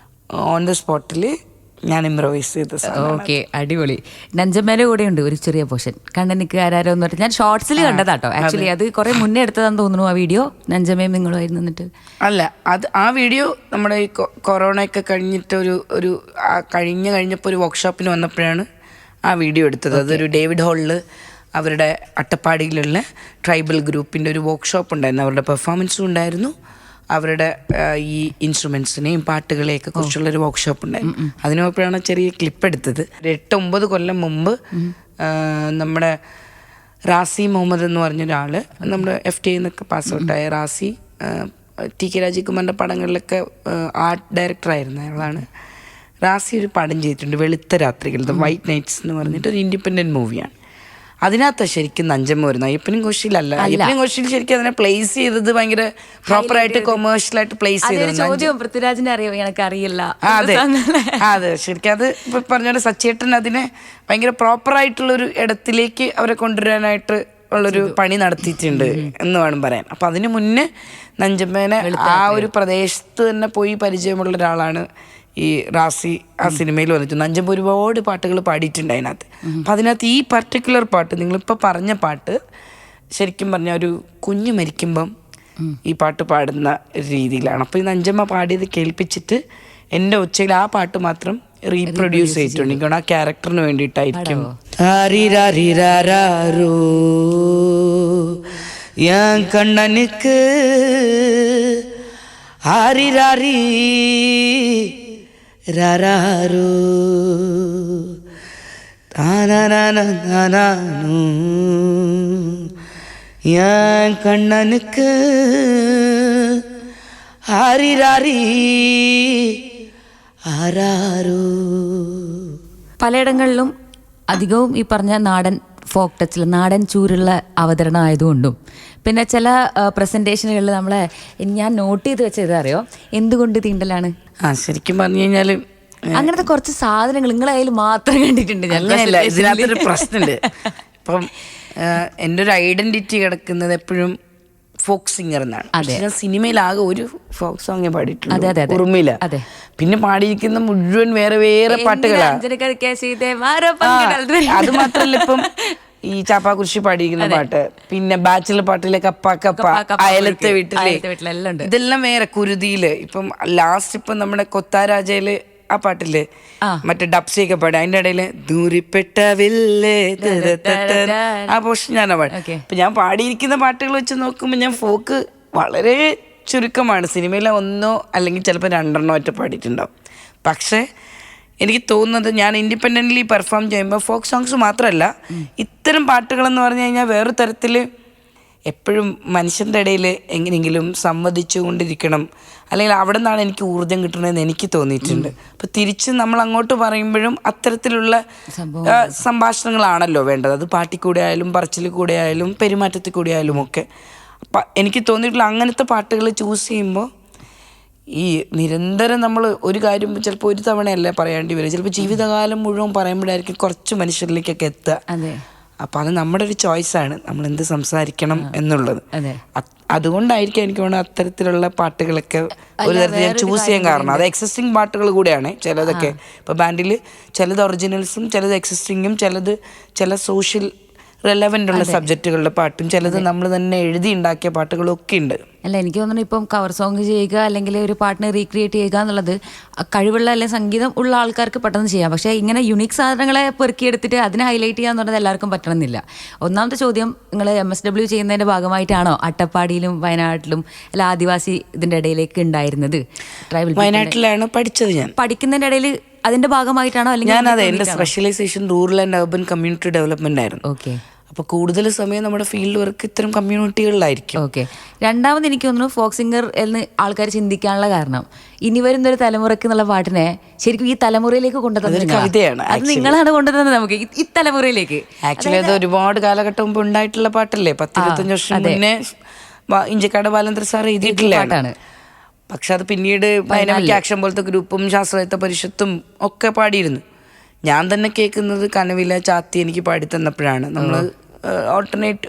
S1: ഓൺ ദ സ്പോട്ടിൽ ഞാൻ ഇംപ്രവൈസ് ചെയ്ത.
S2: ഓക്കെ, അടിപൊളി. നഞ്ചമ്മേൻ്റെ കൂടെ ഉണ്ട് ഒരു ചെറിയ പോർഷൻ, കണ്ണനിക്ക് ആരാരോ എന്ന് പറഞ്ഞിട്ട് ഞാൻ ഷോർട്സിൽ കണ്ടതാട്ടോ. ആക്ച്വലി അത് കുറെ മുന്നേ എടുത്തതാന്ന് തോന്നുന്നു ആ വീഡിയോ. നഞ്ചമ്മയും നിങ്ങളുമായിരുന്നു നിന്നിട്ട്
S1: അല്ല, അത് ആ വീഡിയോ നമ്മുടെ ഈ കൊറോണയൊക്കെ കഴിഞ്ഞിട്ട് ഒരു കഴിഞ്ഞപ്പോൾ ഒരു വർക്ക്ഷോപ്പിന് വന്നപ്പോഴാണ് ആ വീഡിയോ എടുത്തത്. അതൊരു ഡേവിഡ് ഹാളിൽ അവരുടെ അട്ടപ്പാടിയിലുള്ള ട്രൈബൽ ഗ്രൂപ്പിൻ്റെ ഒരു വർക്ക്ഷോപ്പ് ഉണ്ടായിരുന്നു, അവരുടെ പെർഫോമൻസും ഉണ്ടായിരുന്നു, അവരുടെ ഈ ഇൻസ്ട്രുമെൻസിനെയും പാട്ടുകളെയൊക്കെ കുറിച്ചുള്ളൊരു വർക്ക്ഷോപ്പ് ഉണ്ടായിരുന്നു. അതിനപ്പോഴാണ് ചെറിയ ക്ലിപ്പ് എടുത്തത്. 8-9 കൊല്ലം മുമ്പ് നമ്മുടെ റാസി മുഹമ്മദ് എന്ന് പറഞ്ഞൊരാൾ, നമ്മുടെ FTA എന്നൊക്കെ പാസ് ഔട്ടായ റാസി, TK രാജകുമാറിൻ്റെ പടങ്ങളിലൊക്കെ ആർട്ട് ഡയറക്ടറായിരുന്നു അയാളാണ്. റാസി ഒരു പടം ചെയ്തിട്ടുണ്ട്, വെളുത്ത രാത്രികൾ, ദ വൈറ്റ് നൈറ്റ്സ് എന്ന് പറഞ്ഞിട്ട് ഒരു ഇൻഡിപെൻഡൻറ്റ് മൂവിയാണ്. അതിനകത്ത് ശരിക്കും നഞ്ചമ്മ വരുന്നത്. അയ്യപ്പനും കോശിയിലല്ല, അയ്യപ്പനും കോശിയിൽ ശരിക്കും അതിനെ പ്ലേസ് ചെയ്തത് ഭയങ്കര പ്രോപ്പറായിട്ട് കൊമേഴ്ഷ്യലായിട്ട് പ്ലേസ് ചെയ്തത്.
S2: പൃഥ്വിരാജിനെ അറിയോ? എനിക്ക് അറിയില്ല.
S1: അതെ, ശരിക്കും അത് ഇപ്പം പറഞ്ഞ സച്ചേട്ടൻ അതിനെ ഭയങ്കര പ്രോപ്പറായിട്ടുള്ളൊരു ഇടത്തിലേക്ക് അവരെ കൊണ്ടുവരാനായിട്ട് ഉള്ളൊരു പണി നടത്തിയിട്ടുണ്ട് എന്ന് വേണം പറയാൻ. അപ്പം അതിന് മുന്നേ നഞ്ചമ്മേനെ ആ ഒരു പ്രദേശത്ത് തന്നെ പോയി പരിചയമുള്ള ഒരാളാണ് ഈ റാസി. ആ സിനിമയിൽ വന്നിട്ട് നഞ്ചമ്മ ഒരുപാട് പാട്ടുകൾ പാടിയിട്ടുണ്ട് അതിനകത്ത്. അപ്പം അതിനകത്ത് ഈ പർട്ടിക്കുലർ പാട്ട്, നിങ്ങളിപ്പോൾ പറഞ്ഞ പാട്ട്, ശരിക്കും പറഞ്ഞാൽ ഒരു കുഞ്ഞ് മരിക്കുമ്പം ഈ പാട്ട് പാടുന്ന രീതിയിലാണ്. അപ്പോൾ ഈ നഞ്ചമ്മ പാടിയത് കേൾപ്പിച്ചിട്ട് എൻ്റെ ഒച്ചയിൽ ആ പാട്ട് മാത്രം റീപ്രൊഡ്യൂസ് ചെയ്തിട്ടുണ്ട്. എനിക്ക് ആ ക്യാരക്ടറിന് വേണ്ടിയിട്ടായിരിക്കും. കണ്ണനുക്ക് ആരിരാരി രാരാരോ താനാനു என் கண்ணனுக்கு ஆரிராரி ആരാരോ.
S2: പലയിടങ്ങളിലും അധികവും ഈ പറഞ്ഞ നാടൻ ഫോക്ക് ടച്ചിൽ നാടൻ ചൂരുള്ള അവതരണം ആയതുകൊണ്ടും പിന്നെ ചില പ്രസന്റേഷനുകളിൽ നമ്മളെ ഞാൻ നോട്ട് ചെയ്ത് വെച്ചത് അറിയോ, എന്തുകൊണ്ട് തീണ്ടലാണ്.
S1: ശരിക്കും പറഞ്ഞു കഴിഞ്ഞാല്
S2: അങ്ങനത്തെ കുറച്ച് സാധനങ്ങൾ നിങ്ങളെ കയ്യിൽ മാത്രം കണ്ടിട്ടുണ്ട്.
S1: അങ്ങനെയല്ല, ഇതിനകത്തൊരു പ്രശ്നമുണ്ട്. ഇപ്പം എൻ്റെ ഒരു ഐഡന്റിറ്റി കിടക്കുന്നത് എപ്പോഴും ഫോക്ക് സിംഗർ എന്നാണ്. ഞാൻ സിനിമയിലാകെ ഒരു ഫോക്ക് സോങ്ങേ പാടിയിട്ടുള്ളൂ, ഉറുമില്ല. പിന്നെ പാടിയിരിക്കുന്ന മുഴുവൻ വേറെ വേറെ പാട്ടുകളാണ്. അത് മാത്രല്ല ഇപ്പം ഈ ചാപ്പാക്കുറിശി പാടിയിരിക്കുന്ന പാട്ട്, പിന്നെ ബാച്ചിലർ പാട്ടിലെ കപ്പ കപ്പ, അയലത്തെ വീട്ടിലെ, ഇതെല്ലാം വേറെ. കുരുതിയില് ഇപ്പം ലാസ്റ്റ് ഇപ്പം നമ്മുടെ കൊത്താരാജയില് ആ പാട്ടില്ലേ, മറ്റേ ഡബ്സിയൊക്കെ പാടും, അതിന്റെ ഇടയില് ദൂരിപ്പെട്ടവില്ലേ ആ പോർഷൻ ഞാനാ പാടും. അപ്പൊ ഞാൻ പാടിയിരിക്കുന്ന പാട്ടുകൾ വെച്ച് നോക്കുമ്പോൾ ഞാൻ ഫോക്ക് വളരെ ചുരുക്കമാണ്. സിനിമയിലെ ഒന്നോ അല്ലെങ്കിൽ ചിലപ്പോൾ 2 ഒറ്റ പാടിയിട്ടുണ്ടാവും. പക്ഷേ എനിക്ക് തോന്നുന്നത് ഞാൻ ഇൻഡിപെൻഡൻ്റ്ലി പെർഫോം ചെയ്യുമ്പോൾ ഫോക്ക് സോങ്സ് മാത്രമല്ല, ഇത്തരം പാട്ടുകളെന്ന് പറഞ്ഞു കഴിഞ്ഞാൽ വേറെ തരത്തിൽ എപ്പോഴും മനുഷ്യൻ്റെ ഇടയിൽ എങ്ങനെയെങ്കിലും സംവദിച്ചു കൊണ്ടിരിക്കണം, അല്ലെങ്കിൽ അവിടെ നിന്നാണ് എനിക്ക് ഊർജ്ജം കിട്ടണമെന്ന് എനിക്ക് തോന്നിയിട്ടുണ്ട്. അപ്പോൾ തിരിച്ച് നമ്മൾ അങ്ങോട്ട് പറയുമ്പോഴും അത്തരത്തിലുള്ള സംഭാഷണങ്ങളാണല്ലോ വേണ്ടത്. അത് പാട്ടിൽ കൂടെ ആയാലും പറച്ചിൽ കൂടെ ആയാലും പെരുമാറ്റത്തിൽ കൂടെ ആയാലും ഒക്കെ. അപ്പം എനിക്ക് തോന്നിയിട്ടുള്ള അങ്ങനത്തെ പാട്ടുകൾ ചൂസ് ചെയ്യുമ്പോൾ ഈ നിരന്തരം നമ്മൾ ഒരു കാര്യം ചിലപ്പോൾ ഒരു തവണയല്ല പറയാണ്ടി വരും, ചിലപ്പോൾ ജീവിതകാലം മുഴുവൻ പറയുമ്പോഴായിരിക്കും കുറച്ച് മനുഷ്യരിലേക്കൊക്കെ എത്തുക. അപ്പം അത് നമ്മുടെ ഒരു ചോയ്സാണ്, നമ്മൾ എന്ത് സംസാരിക്കണം എന്നുള്ളത്. അതുകൊണ്ടായിരിക്കും എനിക്ക് തോന്നുന്നത് അത്തരത്തിലുള്ള പാട്ടുകളൊക്കെ ഒരു തരത്തിൽ ഞാൻ ചൂസ് ചെയ്യാൻ കാരണം. അത് എക്സിസ്റ്റിംഗ് പാട്ടുകൾ കൂടെയാണ് ചിലതൊക്കെ. ഇപ്പോൾ ബാൻഡിൽ ചിലത് ഒറിജിനൽസും ചിലത് എക്സിസ്റ്റിങ്ങും ചില സോഷ്യൽ റെലവൻ്റ് ഉള്ള സബ്ജക്റ്റുകളുടെ പാട്ടും ചിലത് നമ്മൾ തന്നെ എഴുതി ഉണ്ടാക്കിയ പാട്ടുകളും ഒക്കെ ഉണ്ട്.
S2: അല്ല, എനിക്ക് തോന്നുന്നു ഇപ്പം കവർ സോങ് ചെയ്യുക അല്ലെങ്കിൽ ഒരു പാട്ടിനെ റീക്രിയേറ്റ് ചെയ്യുക എന്നുള്ളത് കഴിവുള്ള അല്ലെങ്കിൽ സംഗീതം ഉള്ള ആൾക്കാർക്ക് പെട്ടെന്ന് ചെയ്യാം. പക്ഷേ ഇങ്ങനെ യുണീക്ക് സാധനങ്ങളെ പെറുക്കിയെടുത്തിട്ട് അതിനെ ഹൈലൈറ്റ് ചെയ്യുക എന്നുള്ളത് എല്ലാവർക്കും പറ്റണമെന്നില്ല. ഒന്നാമത്തെ ചോദ്യം, നിങ്ങൾ MSW ചെയ്യുന്നതിൻ്റെ ഭാഗമായിട്ടാണോ അട്ടപ്പാടിയിലും വയനാട്ടിലും അല്ല ആദിവാസി ഇതിൻ്റെ ഇടയിലേക്ക് ഉണ്ടായിരുന്നത്? ട്രൈബൽ
S1: വയനാട്ടിലാണ് പഠിച്ചത്. ഞാൻ
S2: പഠിക്കുന്നതിൻ്റെ ഇടയിൽ അതിൻ്റെ ഭാഗമായിട്ടാണോ അല്ലെങ്കിൽ?
S1: ഞാനതെ, എൻ്റെ specialization rural and urban community development ആയിരുന്നു.
S2: ഓക്കെ.
S1: അപ്പോൾ കൂടുതൽ സമയം നമ്മുടെ ഫീൽഡ് വർക്ക് ഇത്തരം കമ്മ്യൂണിറ്റികളിലായിരിക്കും.
S2: ഓക്കെ. രണ്ടാമത് എനിക്ക് തോന്നുന്നു ഫോക്ക് സിംഗർ എന്ന് ആൾക്കാർ ചിന്തിക്കാനുള്ള കാരണം ഇനി വരുന്നൊരു തലമുറയ്ക്ക് എന്നുള്ള പാട്ടിനെ ശരിക്കും ഈ തലമുറയിലേക്ക് കൊണ്ടുതന്നത്
S1: കവിതയാണ്.
S2: അത് നിങ്ങളാണ് കൊണ്ടുതന്നത് നമുക്ക് ഈ തലമുറയിലേക്ക്.
S1: ആക്ച്വലി അത് ഒരുപാട് കാലഘട്ടം മുമ്പ് ഉണ്ടായിട്ടുള്ള പാട്ടല്ലേ, 10-25 വർഷം മുന്നേ ഇഞ്ചക്കാട് ബാലേന്ദ്ര സാർ എഴുതിയിട്ടുള്ള പാട്ടാണ്. പക്ഷെ അത് പിന്നീട് ഡൈനാമിക് ആക്ഷൻ പോലത്തെ ഗ്രൂപ്പും ശാസ്ത്രസാഹിത്യ പരിഷത്തും ഒക്കെ പാടിയിരുന്നു. ഞാൻ തന്നെ കേൾക്കുന്നത് കനവില ചാത്തി എനിക്ക് പാടി തന്നപ്പോഴാണ്. നമ്മൾ ഓൾട്ടർനേറ്റ്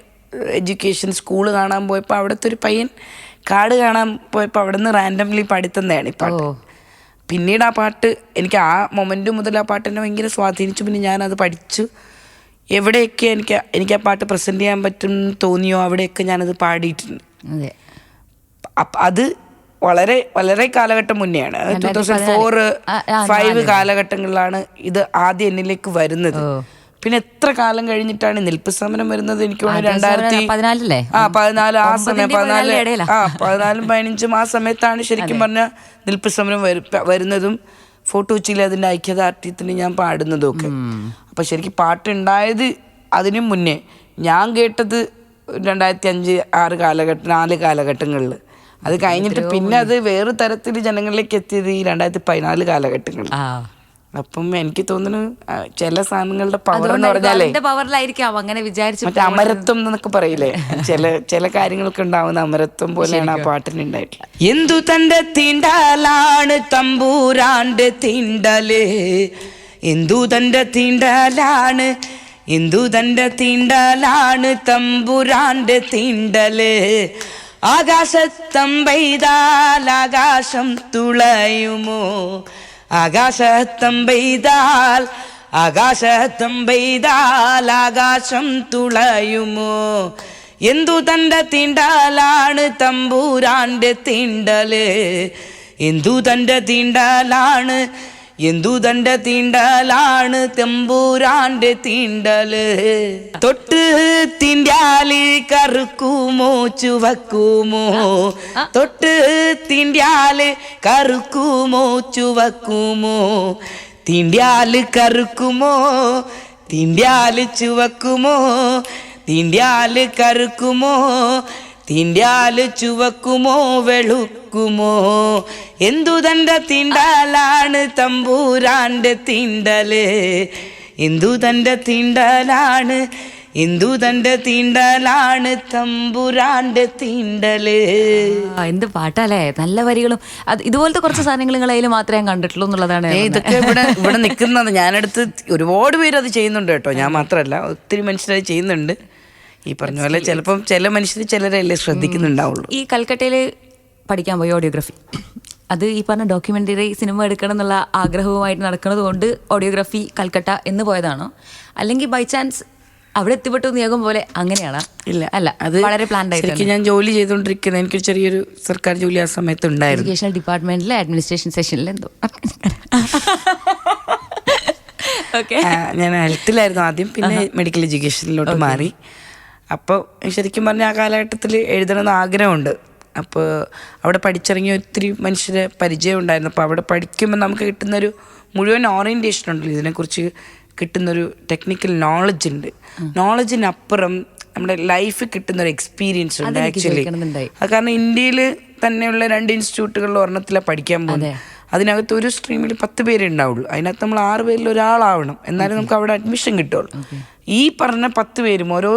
S1: എഡ്യൂക്കേഷൻ സ്കൂൾ കാണാൻ പോയപ്പോൾ അവിടുത്തെ ഒരു പയ്യൻ കാട് കാണാൻ പോയപ്പോൾ അവിടെ നിന്ന് റാൻഡംലി പാടിത്തന്നെയാണ് ഈ പാട്ട്. പിന്നീട് ആ പാട്ട് എനിക്ക് ആ മൊമെൻ്റ് മുതൽ ആ പാട്ട് എന്നെ ഭയങ്കര സ്വാധീനിച്ചു. പിന്നെ ഞാനത് പഠിച്ചു. എവിടെയൊക്കെ എനിക്ക് ആ പാട്ട് പ്രസൻറ്റ് ചെയ്യാൻ പറ്റും തോന്നിയോ അവിടെയൊക്കെ ഞാനത് പാടിയിട്ടുണ്ട്. അത് വളരെ വളരെ കാലഘട്ടം മുന്നെയാണ്, 2004-05 കാലഘട്ടങ്ങളിലാണ് ഇത് ആദ്യം എന്നിലേക്ക് വരുന്നത്. പിന്നെ എത്ര കാലം കഴിഞ്ഞിട്ടാണ് നിൽപ്പ് സമരം വരുന്നത്? എനിക്ക് തോന്നുന്നു 2014 ആ സമയം 14-15 ആ സമയത്താണ് ശരിക്കും പറഞ്ഞാൽ നിൽപ്പ് സമരം വരുന്നതും ഫോർട്ട് കൊച്ചിയിൽ അതിൻ്റെ ഐക്യദാർഢ്യത്തിന് ഞാൻ പാടുന്നതും ഒക്കെ. അപ്പം ശരിക്കും പാട്ടുണ്ടായത് അതിനു മുന്നേ. ഞാൻ കേട്ടത് 2005-6 4 കാലഘട്ടങ്ങളിൽ. അത് കഴിഞ്ഞിട്ട് പിന്നെ അത് വേറെ തരത്തിൽ ജനങ്ങളിലേക്ക് എത്തിയത് ഈ 2014 കാലഘട്ടങ്ങളിൽ. അപ്പം എനിക്ക് തോന്നുന്നു ചില സാധനങ്ങളുടെ പവർ എന്ന് പറഞ്ഞാലേ മറ്റേ അമരത്വം എന്നൊക്കെ പറയില്ലേ, ചില കാര്യങ്ങളൊക്കെ ഉണ്ടാവുന്ന അമരത്വം പോലെയാണ് ആ പാട്ടിന് ഉണ്ടായിട്ടുള്ളത്. എന്തു തന്റെ തീണ്ടാലാണ് തമ്പൂരാണ്ട് തീണ്ടല്, എന്തു തന്റെ തീണ്ടലാണ്, എന്തു തന്റെ തീണ്ടലാണ് തമ്പുരാണ്ട് തീണ്ടല്. ആകാശത്തം പെയ്താൽ ആകാശം തുളയുമോ, ആകാശത്തം പെയ്താൽ ആകാശത്തം പെയ്താൽ ആകാശം തുളയുമോ. എന്തു തന്റെ തീണ്ടലാണ് തമ്പൂരാന്റെ തീണ്ടല്, എന്തു തന്റെ തീണ്ടലാണ്, എന്തു തന്റെ തീണ്ടലാണ് തമ്പൂരാന്റെ തീണ്ടല്. തൊട്ട് തീണ്ടാല് കറുക്കുമോ ചുവക്കുമോ, തൊട്ട് തീണ്ടാല് കറുക്കുമോ ചുവക്കുമോ, തീണ്ടാല് കറുക്കുമോ തീണ്ടാല് ചുവക്കുമോ, തീണ്ടിയാല് കറുക്കുമോ തീണ്ടിയാല് ചുവക്കുമോ വെളുക്കുമോ എന്തു തൻ്റെ തീണ്ടാലാണ് തമ്പൂരാൻ്റെ തീണ്ടല് എന്തു തൻ്റെ തീണ്ടലാണ് എന്തു തൻ്റെ തീണ്ടലാണ് തമ്പുരാൻ്റെ തീണ്ടല്.
S2: എന്ത് പാട്ടല്ലേ, നല്ല വരികളും. അത് ഇതുപോലത്തെ കുറച്ച് സാധനങ്ങൾ നിങ്ങളെ കയ്യിൽ മാത്രമേ ഞാൻ കണ്ടിട്ടുള്ളൂ എന്നുള്ളതാണ്.
S1: ഇതൊക്കെ ഇവിടെ നിൽക്കുന്നത് ഞാനടുത്ത് ഒരുപാട് പേര് അത് ചെയ്യുന്നുണ്ട് കേട്ടോ. ഞാൻ മാത്രമല്ല, ഒത്തിരി മനുഷ്യരത് ചെയ്യുന്നുണ്ട്. ഈ പറഞ്ഞ പോലെ ചിലപ്പം ചില മനുഷ്യർ ചിലരല്ലേ ശ്രദ്ധിക്കുന്നുണ്ടാവുള്ളൂ.
S2: ഈ കൽക്കട്ടയിൽ പഠിക്കാൻ പോയി ഓഡിയോഗ്രാഫി, അത് ഈ പറഞ്ഞ ഡോക്യുമെൻ്ററി സിനിമ എടുക്കണം എന്നുള്ള ആഗ്രഹവുമായിട്ട് നടക്കുന്നത് കൊണ്ട് ഓഡിയോഗ്രാഫി കൽക്കട്ട എന്ന് പോയതാണോ, അല്ലെങ്കിൽ ബൈ ചാൻസ് അവിടെ എത്തിപ്പെട്ടു നിയോഗം പോലെ അങ്ങനെയാണോ?
S1: ഇല്ല
S2: അല്ല, അത് വളരെ പ്ലാൻഡ് ആയിട്ട്.
S1: ഞാൻ ജോലി ചെയ്തുകൊണ്ടിരിക്കുന്നത് എനിക്കൊരു ചെറിയൊരു സർക്കാർ ജോലി ആ സമയത്ത് ഉണ്ടായിരുന്നു.
S2: എഡ്യൂക്കേഷണൽ ഡിപ്പാർട്ട്മെന്റിലെ അഡ്മിനിസ്ട്രേഷൻ സെഷനിൽ എന്തോ. ഓക്കെ,
S1: ഞാൻ ഹെൽത്തിലായിരുന്നു ആദ്യം, പിന്നെ മെഡിക്കൽ എഡ്യൂക്കേഷനിലോട്ട് മാറി. അപ്പോൾ ശരിക്കും പറഞ്ഞാൽ ആ കാലഘട്ടത്തിൽ എഴുതണമെന്ന് ആഗ്രഹമുണ്ട്. അപ്പോൾ അവിടെ പഠിച്ചിറങ്ങിയ ഒത്തിരി മനുഷ്യരെ പരിചയം ഉണ്ടായിരുന്നു. അപ്പോൾ അവിടെ പഠിക്കുമ്പോൾ നമുക്ക് കിട്ടുന്നൊരു മുഴുവൻ ഓറിയൻറ്റേഷൻ ഉണ്ടല്ലോ, ഇതിനെക്കുറിച്ച് കിട്ടുന്നൊരു ടെക്നിക്കൽ നോളജ് ഉണ്ട്. നോളജിനപ്പുറം നമ്മുടെ ലൈഫിൽ കിട്ടുന്നൊരു എക്സ്പീരിയൻസ് ഉണ്ട് ആക്ച്വലി. അത് കാരണം ഇന്ത്യയിൽ തന്നെയുള്ള 2 ഇൻസ്റ്റിറ്റ്യൂട്ടുകളിൽ ഒരെണ്ണത്തിലാണ് പഠിക്കാൻ പോകുന്നത്. അതിനകത്ത് ഒരു സ്ട്രീമിൽ 10 പേരേ ഉണ്ടാവുള്ളൂ. അതിനകത്ത് നമ്മൾ 6 പേരിൽ ഒരാളാവണം, എന്നാലും നമുക്ക് അവിടെ അഡ്മിഷൻ കിട്ടുള്ളൂ. ഈ പറഞ്ഞ 10 പേരും ഓരോ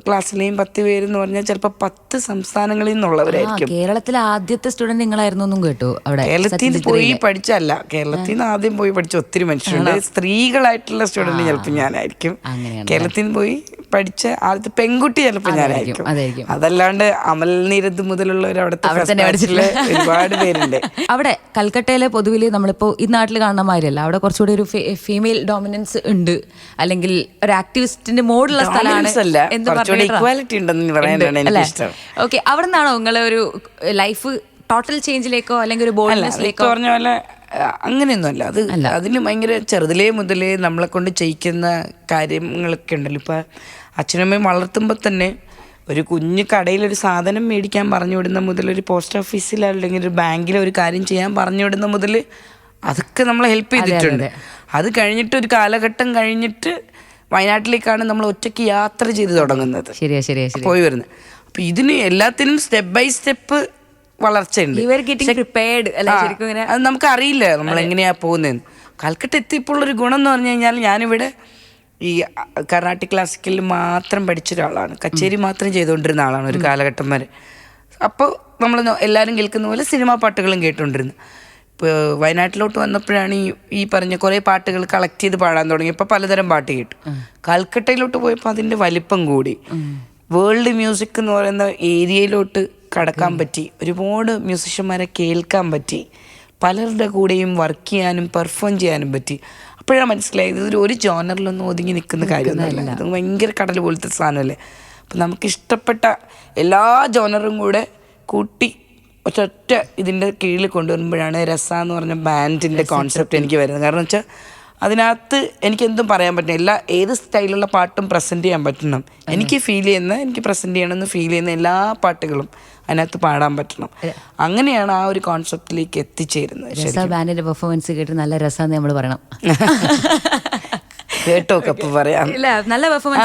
S1: ക്ലാസ്സിലെയും 10 പേരെന്ന് പറഞ്ഞാൽ ചിലപ്പോൾ 10 സംസ്ഥാനങ്ങളിൽ നിന്നുള്ളവരായിരിക്കും.
S2: കേരളത്തിലെ ആദ്യത്തെ സ്റ്റുഡന്റ് നിങ്ങളായിരുന്നു എന്നും കേട്ടു. അവിടെ
S1: കേരളത്തിൽ നിന്ന് പോയി പഠിച്ചല്ല, കേരളത്തിൽ നിന്ന് ആദ്യം പോയി പഠിച്ച ഒത്തിരി മനുഷ്യരുണ്ട്. സ്ത്രീകളായിട്ടുള്ള സ്റ്റുഡന്റ് ചിലപ്പോൾ ഞാനായിരിക്കും. കേരളത്തിൽ നിന്ന് പോയി പഠിച്ച ആദ്യത്തെ പെൺകുട്ടി ചിലപ്പോൾ ഞാനായിരിക്കും. അതല്ലാണ്ട് അമൽ നീരദ് മുതലുള്ളവർ അവിടുത്തെ ഒരുപാട് പേരുണ്ട്.
S2: അവിടെ കൽക്കട്ടയിലെ പൊതുവിൽ നമ്മളിപ്പോൾ ഈ നാട്ടിൽ കാണുന്ന മാതിരിയല്ല, അവിടെ കുറച്ചുകൂടി ഒരു ഫീമെയിൽ ഡോമിനൻസ് ഉണ്ട്, അല്ലെങ്കിൽ ഒരു ആക്ടിവിസ്റ്റിന്റെ മോഡുള്ള സ്ഥലമാണ് എന്ന്
S1: ഇക്വാലിറ്റി ഉണ്ടെന്ന് പറയാനാണ് എനിക്ക് ഇഷ്ടം.
S2: ഓക്കെ, അവിടെ നിന്നാണോ നിങ്ങളെ ഒരു ലൈഫ് ടോട്ടൽ ചേഞ്ചിലേക്കോ അല്ലെങ്കിൽ ഒരു ബോൾഡ്നെസ്സിലേക്കോ?
S1: പറഞ്ഞ പോലെ അങ്ങനെയൊന്നുമല്ല. അതിന് ഭയങ്കര ചെറുതിലേ മുതലേ നമ്മളെ കൊണ്ട് ചെയ്യിക്കുന്ന കാര്യങ്ങളൊക്കെ ഉണ്ടല്ലോ. ഇപ്പം അച്ഛനമ്മയും വളർത്തുമ്പോൾ തന്നെ ഒരു കുഞ്ഞു കടയിലൊരു സാധനം മേടിക്കാൻ പറഞ്ഞു വിടുന്ന മുതൽ, ഒരു പോസ്റ്റ് ഓഫീസിൽ അല്ലെങ്കിൽ ഒരു ബാങ്കിൽ ഒരു കാര്യം ചെയ്യാൻ പറഞ്ഞു വിടുന്ന മുതൽ അതൊക്കെ നമ്മളെ ഹെൽപ്പ് ചെയ്തിട്ടുണ്ട്. അത് കഴിഞ്ഞിട്ട് ഒരു കാലഘട്ടം കഴിഞ്ഞിട്ട് വയനാട്ടിലേക്കാണ് നമ്മൾ ഒറ്റയ്ക്ക് യാത്ര ചെയ്ത് തുടങ്ങുന്നത്, പോയി വരുന്നത്. അപ്പം ഇതിന് എല്ലാത്തിനും സ്റ്റെപ്പ് ബൈ സ്റ്റെപ്പ് വളർച്ചയുണ്ട്. അത് നമുക്കറിയില്ല നമ്മൾ എങ്ങനെയാ പോകുന്നതെന്ന്. കൽക്കട്ട എത്തിയപ്പോഴുള്ളൊരു ഗുണം എന്ന് പറഞ്ഞു കഴിഞ്ഞാൽ, ഞാനിവിടെ ഈ കർണാട്ടിക് ക്ലാസിക്കലിൽ മാത്രം പഠിച്ച ഒരാളാണ്, കച്ചേരി മാത്രം ചെയ്തുകൊണ്ടിരുന്ന ആളാണ് ഒരു കാലഘട്ടം വരെ. അപ്പോൾ നമ്മൾ എല്ലാവരും കേൾക്കുന്ന പോലെ സിനിമാ പാട്ടുകളും കേട്ടുകൊണ്ടിരുന്നു. ഇപ്പോൾ വയനാട്ടിലോട്ട് വന്നപ്പോഴാണ് ഈ പറഞ്ഞ കുറേ പാട്ടുകൾ കളക്ട് ചെയ്ത് പാടാൻ തുടങ്ങി. ഇപ്പോൾ പലതരം പാട്ട് കേട്ടു. കൽക്കട്ടയിലോട്ട് പോയപ്പോൾ അതിൻ്റെ വലിപ്പം കൂടി. വേൾഡ് മ്യൂസിക് എന്ന് പറയുന്ന ഏരിയയിലോട്ട് കടക്കാൻ പറ്റി, ഒരുപാട് മ്യൂസിഷ്യന്മാരെ കേൾക്കാൻ പറ്റി, പലരുടെ കൂടെയും വർക്ക് ചെയ്യാനും പെർഫോം ചെയ്യാനും പറ്റി. അപ്പോഴാണ് മനസ്സിലായത് ഇതൊരു ഒരു ജോണറിലൊന്നും ഒതുങ്ങി നിൽക്കുന്ന കാര്യമൊന്നുമല്ല, ഇത് ഭയങ്കര കടൽ പോലത്തെ സാധനമല്ലേ. അപ്പം നമുക്കിഷ്ടപ്പെട്ട എല്ലാ ജോണറും കൂടെ കൂട്ടി ഒറ്റ ഇതിൻ്റെ കീഴിൽ കൊണ്ടുവരുമ്പോഴാണ് രസ എന്ന് പറഞ്ഞ ബാൻഡിൻ്റെ കോൺസെപ്റ്റ് എനിക്ക് വരുന്നത്. കാരണം വെച്ചാൽ അതിനകത്ത് എനിക്കെന്തും പറയാൻ പറ്റണം, ഏത് സ്റ്റൈലുള്ള പാട്ടും പ്രസൻറ്റ് ചെയ്യാൻ പറ്റണം. എനിക്ക് ഫീൽ ചെയ്യുന്ന, എനിക്ക് പ്രസൻറ്റ് ചെയ്യണമെന്ന് ഫീൽ ചെയ്യുന്ന എല്ലാ പാട്ടുകളും അതിനകത്ത് പാടാൻ പറ്റണം. അങ്ങനെയാണ് ആ ഒരു കോൺസെപ്റ്റിലേക്ക് എത്തിച്ചേരുന്നത്.
S2: ബാൻഡിന്റെ പെർഫോമൻസ് കേട്ട് നല്ല രസമാണെന്ന് നമ്മൾ പറയണം.
S1: കേട്ടോക്കെ പറയാം.
S2: ഇല്ല, നല്ല പെർഫോമൻസ്.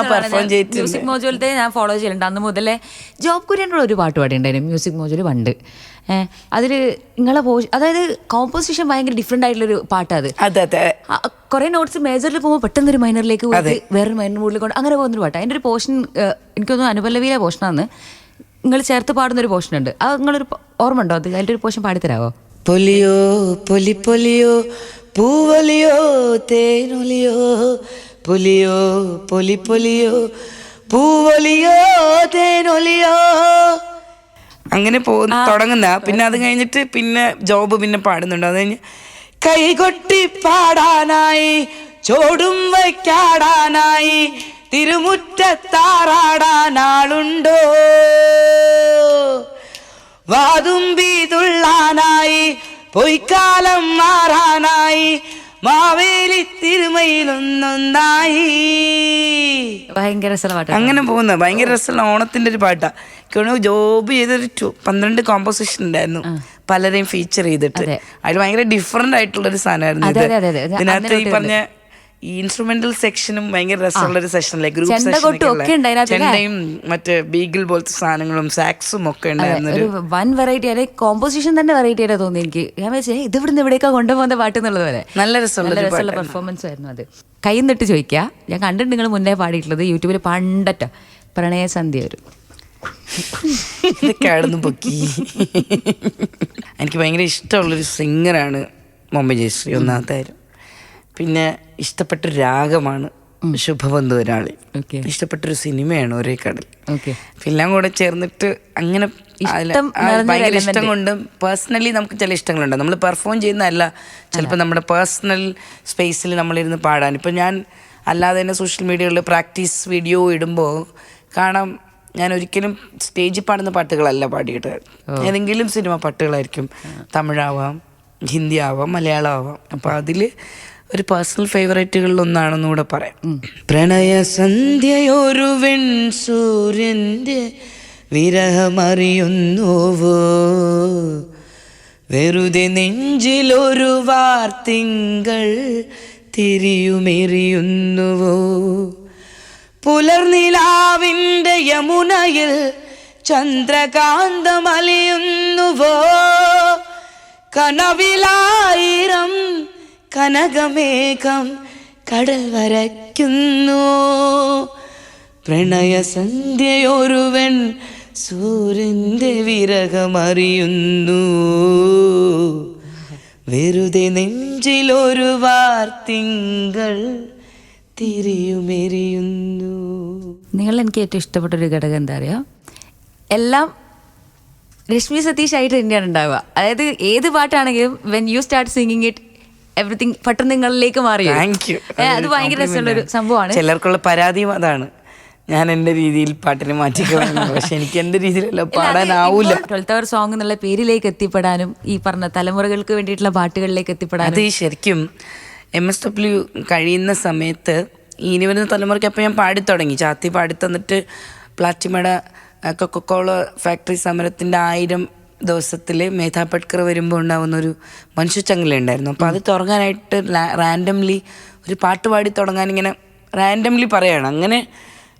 S2: മ്യൂസിക് മോജുവിലത്തെ ഞാൻ ഫോളോ ചെയ്യലുണ്ട്. അന്ന് മുതലേ ജോബ് കുര്യൻ്റെ ഒരു പാട്ട് പാടിയിട്ടുണ്ടായിരുന്നു മ്യൂസിക് മോജുവിൽ പണ്ട്. അതിൽ നിങ്ങളെ അതായത് കോമ്പോസിഷൻ ഭയങ്കര ഡിഫറെൻ്റ് ആയിട്ടുള്ളൊരു പാട്ടാണ് അത്. കുറേ നോട്ട്സ് മേജറിൽ പോകുമ്പോൾ പെട്ടെന്ന് ഒരു മൈനറിലേക്ക് പോയിട്ട് വേറൊരു മൈനർ മൂഡിൽ കൊണ്ട് അങ്ങനെ പോകുന്നൊരു പാട്ടാണ്. അതിൻ്റെ ഒരു പോർഷൻ എനിക്കൊന്നും അനുപല്ലവിയിലെ പോർഷനാണ് നിങ്ങൾ ചേർത്ത് പാടുന്നൊരു പോർഷൻ ഉണ്ട്. അത് നിങ്ങളൊരു ഓർമ്മ ഉണ്ടോ? അത് അതിൻ്റെ ഒരു പോർഷൻ പാടിത്തരാമോ?
S1: പൊലിയോ പൊലി പൊലിയോ പൂവലിയോ തേനൊലിയോ പൊലിയോ പൊലി പൊലിയോ പൂവലിയോ തേനൊലിയോ, അങ്ങനെ തുടങ്ങുന്ന. പിന്നെ അത് കഴിഞ്ഞിട്ട് പിന്നെ ജോബ് പിന്നെ പാടുന്നുണ്ട്. അത് കഴിഞ്ഞ് കൈകൊട്ടി പാടാനായി ചോടും വയ്ക്കാടാനായി തിരുമുറ്റത്താറാടാനാളുണ്ടോ, വാതുമ്പി തുള്ളാനായി പൊയ്ക്കാലം മാറാനായി മാവേലി തിരുമയിലൊന്നൊന്നായി.
S2: ഭയങ്കര രസമുള്ള പാട്ട്.
S1: അങ്ങനെ പോകുന്നത് ഭയങ്കര രസമുള്ള ഓണത്തിൻ്റെ ഒരു പാട്ടാണ്. ജോബ് ചെയ്തൊരു 12 കോമ്പോസിഷൻ ഉണ്ടായിരുന്നു, പലരെയും ഫീച്ചർ ചെയ്തിട്ട്. അതിൽ ഭയങ്കര ഡിഫറെൻ്റ് ആയിട്ടുള്ളൊരു സാധനമായിരുന്നു ഇത്. ഇതിനകത്ത് ഈ പറഞ്ഞ ഈ ഇൻസ്ട്രുമെന്റൽ സെക്ഷനും ഭയങ്കര രസമുള്ളൊരു സെക്ഷനല്ലേ, ഗ്രൂപ്പ്
S2: ചെണ്ടകൊട്ടും ഒക്കെ ഉണ്ട് അതിനകത്ത് അല്ലേ?
S1: ചെണ്ടയും മറ്റേ ബീഗിൾ പോലത്തെ സാധനങ്ങളും സാക്സും ഒക്കെ ഉണ്ടായിരുന്നു.
S2: ഒരു വൻ വെറൈറ്റി, അല്ലെങ്കിൽ കോമ്പോസിഷൻ തന്നെ വെറൈറ്റി ആയിട്ട് തോന്നി എനിക്ക്. ഞാൻ വെച്ചേ ഇത് ഇവിടുന്ന് ഇവിടേക്കാ കൊണ്ടുപോകുന്ന പാട്ട് എന്നുള്ളത് പോലെ
S1: നല്ല രസമുള്ള
S2: പെർഫോമൻസ് ആയിരുന്നു അത്. കൈ നിട്ട് ചോദിക്കുക, ഞാൻ കണ്ടിട്ട് നിങ്ങൾ മുന്നേ പാടിയിട്ടുള്ളത് യൂട്യൂബിൽ പണ്ടറ്റ പ്രണയസന്ധ്യ ഒരു
S1: ഇതൊക്കെ ആടുന്നു പൊക്കി. എനിക്ക് ഭയങ്കര ഇഷ്ടമുള്ളൊരു സിംഗറാണ് ബോംബെ ജയശ്രീ, ഒന്നാമത്തെ കാര്യം. പിന്നെ ഇഷ്ടപ്പെട്ടൊരു രാഗമാണ് ശുഭബന്ധു ഒരാളി. ഇഷ്ടപ്പെട്ടൊരു സിനിമയാണ് ഒരേ കടൽ. എല്ലാം കൂടെ ചേർന്നിട്ട് അങ്ങനെ ഭയങ്കര ഇഷ്ടം കൊണ്ട് പേഴ്സണലി നമുക്ക് ചില ഇഷ്ടങ്ങളുണ്ട്. നമ്മൾ പെർഫോം ചെയ്യുന്നതല്ല, ചിലപ്പോൾ നമ്മുടെ പേഴ്സണൽ സ്പേസിൽ നമ്മളിരുന്ന് പാടാൻ. ഇപ്പം ഞാൻ അല്ലാതെ തന്നെ സോഷ്യൽ മീഡിയകളിൽ പ്രാക്ടീസ് വീഡിയോ ഇടുമ്പോൾ കാണാം, ഞാൻ ഒരിക്കലും സ്റ്റേജിൽ പാടുന്ന പാട്ടുകളല്ല പാടിയിട്ട്, ഏതെങ്കിലും സിനിമ പാട്ടുകളായിരിക്കും. തമിഴാവാം, ഹിന്ദി ആവാം, മലയാളം ആവാം. അപ്പോൾ അതിൽ ഒരു പേഴ്സണൽ ഫേവറേറ്റുകളിലൊന്നാണെന്ന് കൂടെ പറയാം. പ്രണയസന്ധ്യയൊരു വെൺ സൂര്യൻ്റെ വിരഹമറിയുന്നുവോ, വെറുതെ നെഞ്ചിലൊരു വാർത്തിങ്കൾ തിരിയുമെറിയുന്നുവോ, പുലർനിലാവിൻ്റെ യമുനയിൽ ചന്ദ്രകാന്തമലിയുന്നുവോ, കനവിലായിരം കനകമേഘം കടൽ വരയ്ക്കുന്നു, പ്രണയസന്ധ്യയൊരുവൻ സൂര്യൻ്റെ വിരഹമറിയുന്നു, വെറുതെ നെഞ്ചിലൊരു വാർത്തിങ്കൾ തിരിയുമെറിയുന്നു.
S2: നിങ്ങൾ എനിക്ക് ഏറ്റവും ഇഷ്ടപ്പെട്ടൊരു ഘടകം എന്താ അറിയാം, എല്ലാം രശ്മി സതീഷ് ആയിട്ട് തന്നെയാണ് ഉണ്ടാവുക. അതായത് ഏത് പാട്ടാണെങ്കിലും when you start singing it everything പെട്ടെന്ന് നിങ്ങളിലേക്ക് മാറി. അത് ഭയങ്കര രസമുള്ളൊരു സംഭവമാണ്.
S1: ചിലർക്കുള്ള പരാതിയും അതാണ്, ഞാൻ എൻ്റെ രീതിയിൽ പാട്ടിനെ മാറ്റിക്കളയുന്നു. പക്ഷെ എനിക്ക് എൻ്റെ രീതിയിലല്ല പാടാനാവൂല.
S2: 12th Hour സോങ് എന്നുള്ള പേരിലേക്ക് എത്തിപ്പെടാനും ഈ പറഞ്ഞ തലമുറകൾക്ക് വേണ്ടിയിട്ടുള്ള പാട്ടുകളിലേക്ക് എത്തിപ്പെടാനും, അത്
S1: ശരിക്കും MSW കഴിയുന്ന സമയത്ത് ഇനി വരുന്ന തലമുറയ്ക്ക് അപ്പം ഞാൻ പാടിത്തുടങ്ങി. ചാത്തി പാടിത്തന്നിട്ട് പ്ലാറ്റിമയുടെ കൊക്കക്കോള ഫാക്ടറി സമരത്തിൻ്റെ 1000 ദിവസത്തിൽ മേധാ പട്കർ വരുമ്പോൾ ഉണ്ടാകുന്നൊരു മനുഷ്യച്ചങ്ങല ഉണ്ടായിരുന്നു. അപ്പോൾ അത് തുടങ്ങാനായിട്ട് റാൻഡംലി ഒരു പാട്ട് പാടി തുടങ്ങാൻ ഇങ്ങനെ റാൻഡംലി പറയുകയാണ്. അങ്ങനെ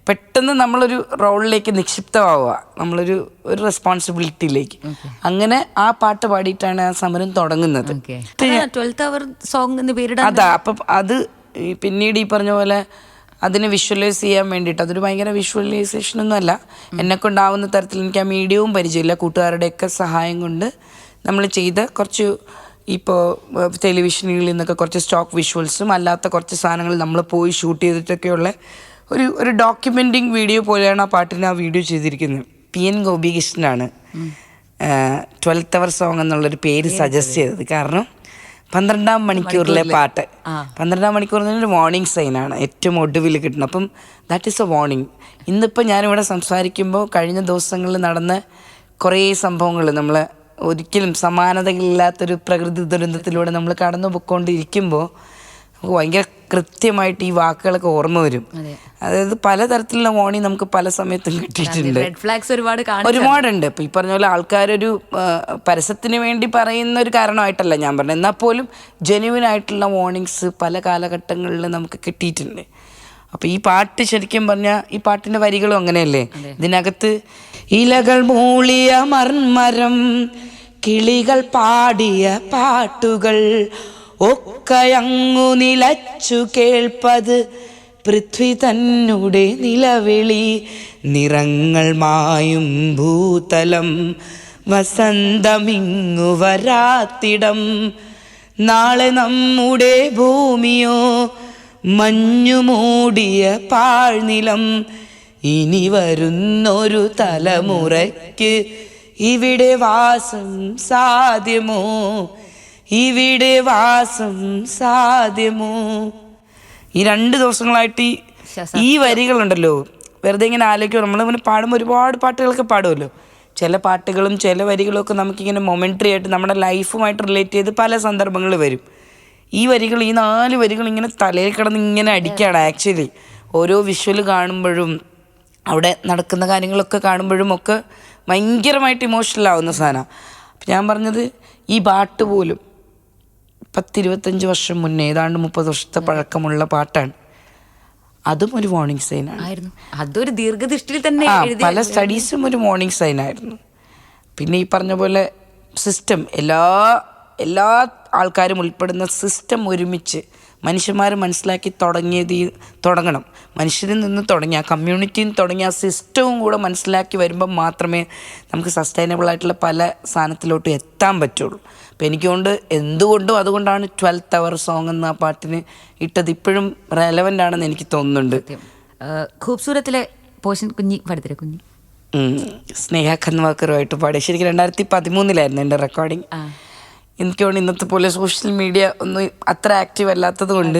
S1: പെട്ടെന്ന് നമ്മളൊരു റോളിലേക്ക് നിക്ഷിപ്തമാവുക, നമ്മളൊരു റെസ്പോൺസിബിലിറ്റിയിലേക്ക്. അങ്ങനെ ആ പാട്ട് പാടിയിട്ടാണ് ആ സമരം തുടങ്ങുന്നത്.
S2: 12th Hour സോങ് എന്ന് പേരിടാൻ
S1: അതാ. അപ്പം അത് പിന്നീട് ഈ പറഞ്ഞ പോലെ അതിനെ വിഷ്വലൈസ് ചെയ്യാൻ വേണ്ടിയിട്ട്, അതൊരു ഭയങ്കര വിഷ്വലൈസേഷനൊന്നും അല്ല, എന്നെക്കൊണ്ടാവുന്ന തരത്തിൽ എനിക്ക് ആ മീഡിയവും പരിചയമില്ല, കൂട്ടുകാരുടെയൊക്കെ സഹായം കൊണ്ട് നമ്മൾ ചെയ്ത കുറച്ച് ഇപ്പോൾ ടെലിവിഷനുകളിൽ നിന്നൊക്കെ കുറച്ച് സ്റ്റോക്ക് വിഷ്വൽസും അല്ലാത്ത കുറച്ച് സാധനങ്ങൾ നമ്മൾ പോയി ഷൂട്ട് ചെയ്തിട്ടൊക്കെയുള്ള ഒരു ഡോക്യുമെൻറ്റിങ് വീഡിയോ പോലെയാണ് ആ പാട്ടിന് ആ വീഡിയോ ചെയ്തിരിക്കുന്നത്. PN ഗോപികൃഷ്ണനാണ് 12th Hour സോങ് എന്നുള്ളൊരു പേര് സജസ്റ്റ് ചെയ്തത്. കാരണം 12ാം മണിക്കൂറിലെ പാട്ട്, 12ാം മണിക്കൂറിൽ ഒരു വാർണിംഗ് സൈനാണ് ഏറ്റവും ഒടുവിൽ കിട്ടുന്നത്. അപ്പം ദാറ്റ് ഈസ് എ വാർണിംഗ്. ഇന്നിപ്പോൾ ഞാനിവിടെ സംസാരിക്കുമ്പോൾ കഴിഞ്ഞ ദിവസങ്ങളിൽ നടന്ന കുറേ സംഭവങ്ങൾ, നമ്മൾ ഒരിക്കലും സമാനതകളില്ലാത്തൊരു പ്രകൃതി ദുരന്തത്തിലൂടെ നമ്മൾ കടന്നു പോയിക്കൊണ്ടിരിക്കുമ്പോൾ നമുക്ക് ഭയങ്കര കൃത്യമായിട്ട് ഈ വാക്കുകളൊക്കെ ഓർമ്മ വരും. അതായത് പലതരത്തിലുള്ള വാർണിംഗ് നമുക്ക് പല സമയത്തും കിട്ടിയിട്ടുണ്ട്, ഒരുപാടുണ്ട്. ഇപ്പം ഈ പറഞ്ഞ പോലെ ആൾക്കാരൊരു പരസ്യത്തിന് വേണ്ടി പറയുന്ന ഒരു കാരണമായിട്ടല്ല ഞാൻ പറഞ്ഞത്, എന്നാൽ പോലും ജെന്യുവൻ ആയിട്ടുള്ള വാർണിങ്സ് പല കാലഘട്ടങ്ങളിൽ നമുക്ക് കിട്ടിയിട്ടുണ്ട്. അപ്പോൾ ഈ പാട്ട് ശരിക്കും പറഞ്ഞാൽ ഈ പാട്ടിൻ്റെ വരികളും അങ്ങനെയല്ലേ. ഇതിനകത്ത് ഇലകൾ മൂളിയ മർമരം, കിളികൾ പാടിയ പാട്ടുകൾ ഒക്കയങ്ങു നിലച്ചു കേൾപ്പത് പൃഥ്വി തന്നുടെ നിലവിളി, നിറങ്ങൾ മായും ഭൂതലം വസന്തമിങ്ങു വരാത്തിടം, നാളെ നമ്മുടെ ഭൂമിയോ മഞ്ഞു മൂടിയ പാഴ്നിലം, ഇനി വരുന്നൊരു തലമുറയ്ക്ക് ഇവിടെ വാസം സാധ്യമോ, ഇവിടെ വാസം സാധ്യമോ. ഈ 2 ദിവസങ്ങളായിട്ട് ഈ വരികളുണ്ടല്ലോ, വെറുതെ ഇങ്ങനെ ആലോചിക്കുമോ, നമ്മളിങ്ങനെ പാടുമ്പോൾ ഒരുപാട് പാട്ടുകളൊക്കെ പാടുമല്ലോ, ചില പാട്ടുകളും ചില വരികളൊക്കെ നമുക്കിങ്ങനെ മൊമെൻ്ററി ആയിട്ട് നമ്മുടെ ലൈഫുമായിട്ട് റിലേറ്റ് ചെയ്ത് പല സന്ദർഭങ്ങളിൽ വരും. ഈ വരികൾ, ഈ 4 വരികൾ ഇങ്ങനെ തലയിൽ കിടന്ന് ഇങ്ങനെ അടിക്കുകയാണ്. ആക്ച്വലി ഓരോ വിഷ്വൽ കാണുമ്പോഴും അവിടെ നടക്കുന്ന കാര്യങ്ങളൊക്കെ കാണുമ്പോഴും ഒക്കെ ഭയങ്കരമായിട്ട് ഇമോഷണൽ ആവുന്ന സാധനമാണ്. അപ്പം ഞാൻ പറഞ്ഞത് ഈ പാട്ട് പോലും 10-25 വർഷം മുന്നേ, ഏതാണ്ട് 30 വർഷത്തെ പഴക്കമുള്ള പാട്ടാണ്. അതും ഒരു വാർണിംഗ് സൈനാണ്.
S2: അതൊരു ദീർഘദൃഷ്ടിയിൽ തന്നെ
S1: പല സ്റ്റഡീസും ഒരു വാർണിംഗ് സൈനായിരുന്നു. പിന്നെ ഈ പറഞ്ഞ പോലെ സിസ്റ്റം, എല്ലാ ആൾക്കാരും ഉൾപ്പെടുന്ന സിസ്റ്റം ഒരുമിച്ച് മനുഷ്യന്മാർ മനസ്സിലാക്കി തുടങ്ങണം. മനുഷ്യരിൽ നിന്ന് തുടങ്ങി, ആ കമ്മ്യൂണിറ്റിയിൽ നിന്ന് തുടങ്ങി, ആ സിസ്റ്റവും കൂടെ മനസ്സിലാക്കി വരുമ്പം മാത്രമേ നമുക്ക് സസ്റ്റൈനബിൾ ആയിട്ടുള്ള പല സാധനത്തിലോട്ട് എത്താൻ പറ്റുള്ളൂ. അപ്പോൾ എനിക്കുകൊണ്ട് എന്തുകൊണ്ടും അതുകൊണ്ടാണ് 12th Hour സോങ് എന്ന ആ പാട്ടിന് ഇട്ടത്. ഇപ്പോഴും റെലവൻ്റ് ആണെന്ന് എനിക്ക് തോന്നുന്നുണ്ട്.
S2: ഖൂബ്സൂരത്തിലെ പോഷൻ കുഞ്ഞി പാടത്തിലെ കുഞ്ഞി
S1: സ്നേഹ ഖൻവാക്കറുമായിട്ട് പാടി. ശരിക്കും 2013 എൻ്റെ റെക്കോർഡിങ്. എനിക്ക് തോന്നുന്നു ഇന്നത്തെ പോലെ സോഷ്യൽ മീഡിയ ഒന്നും അത്ര ആക്റ്റീവ് അല്ലാത്തത് കൊണ്ട്,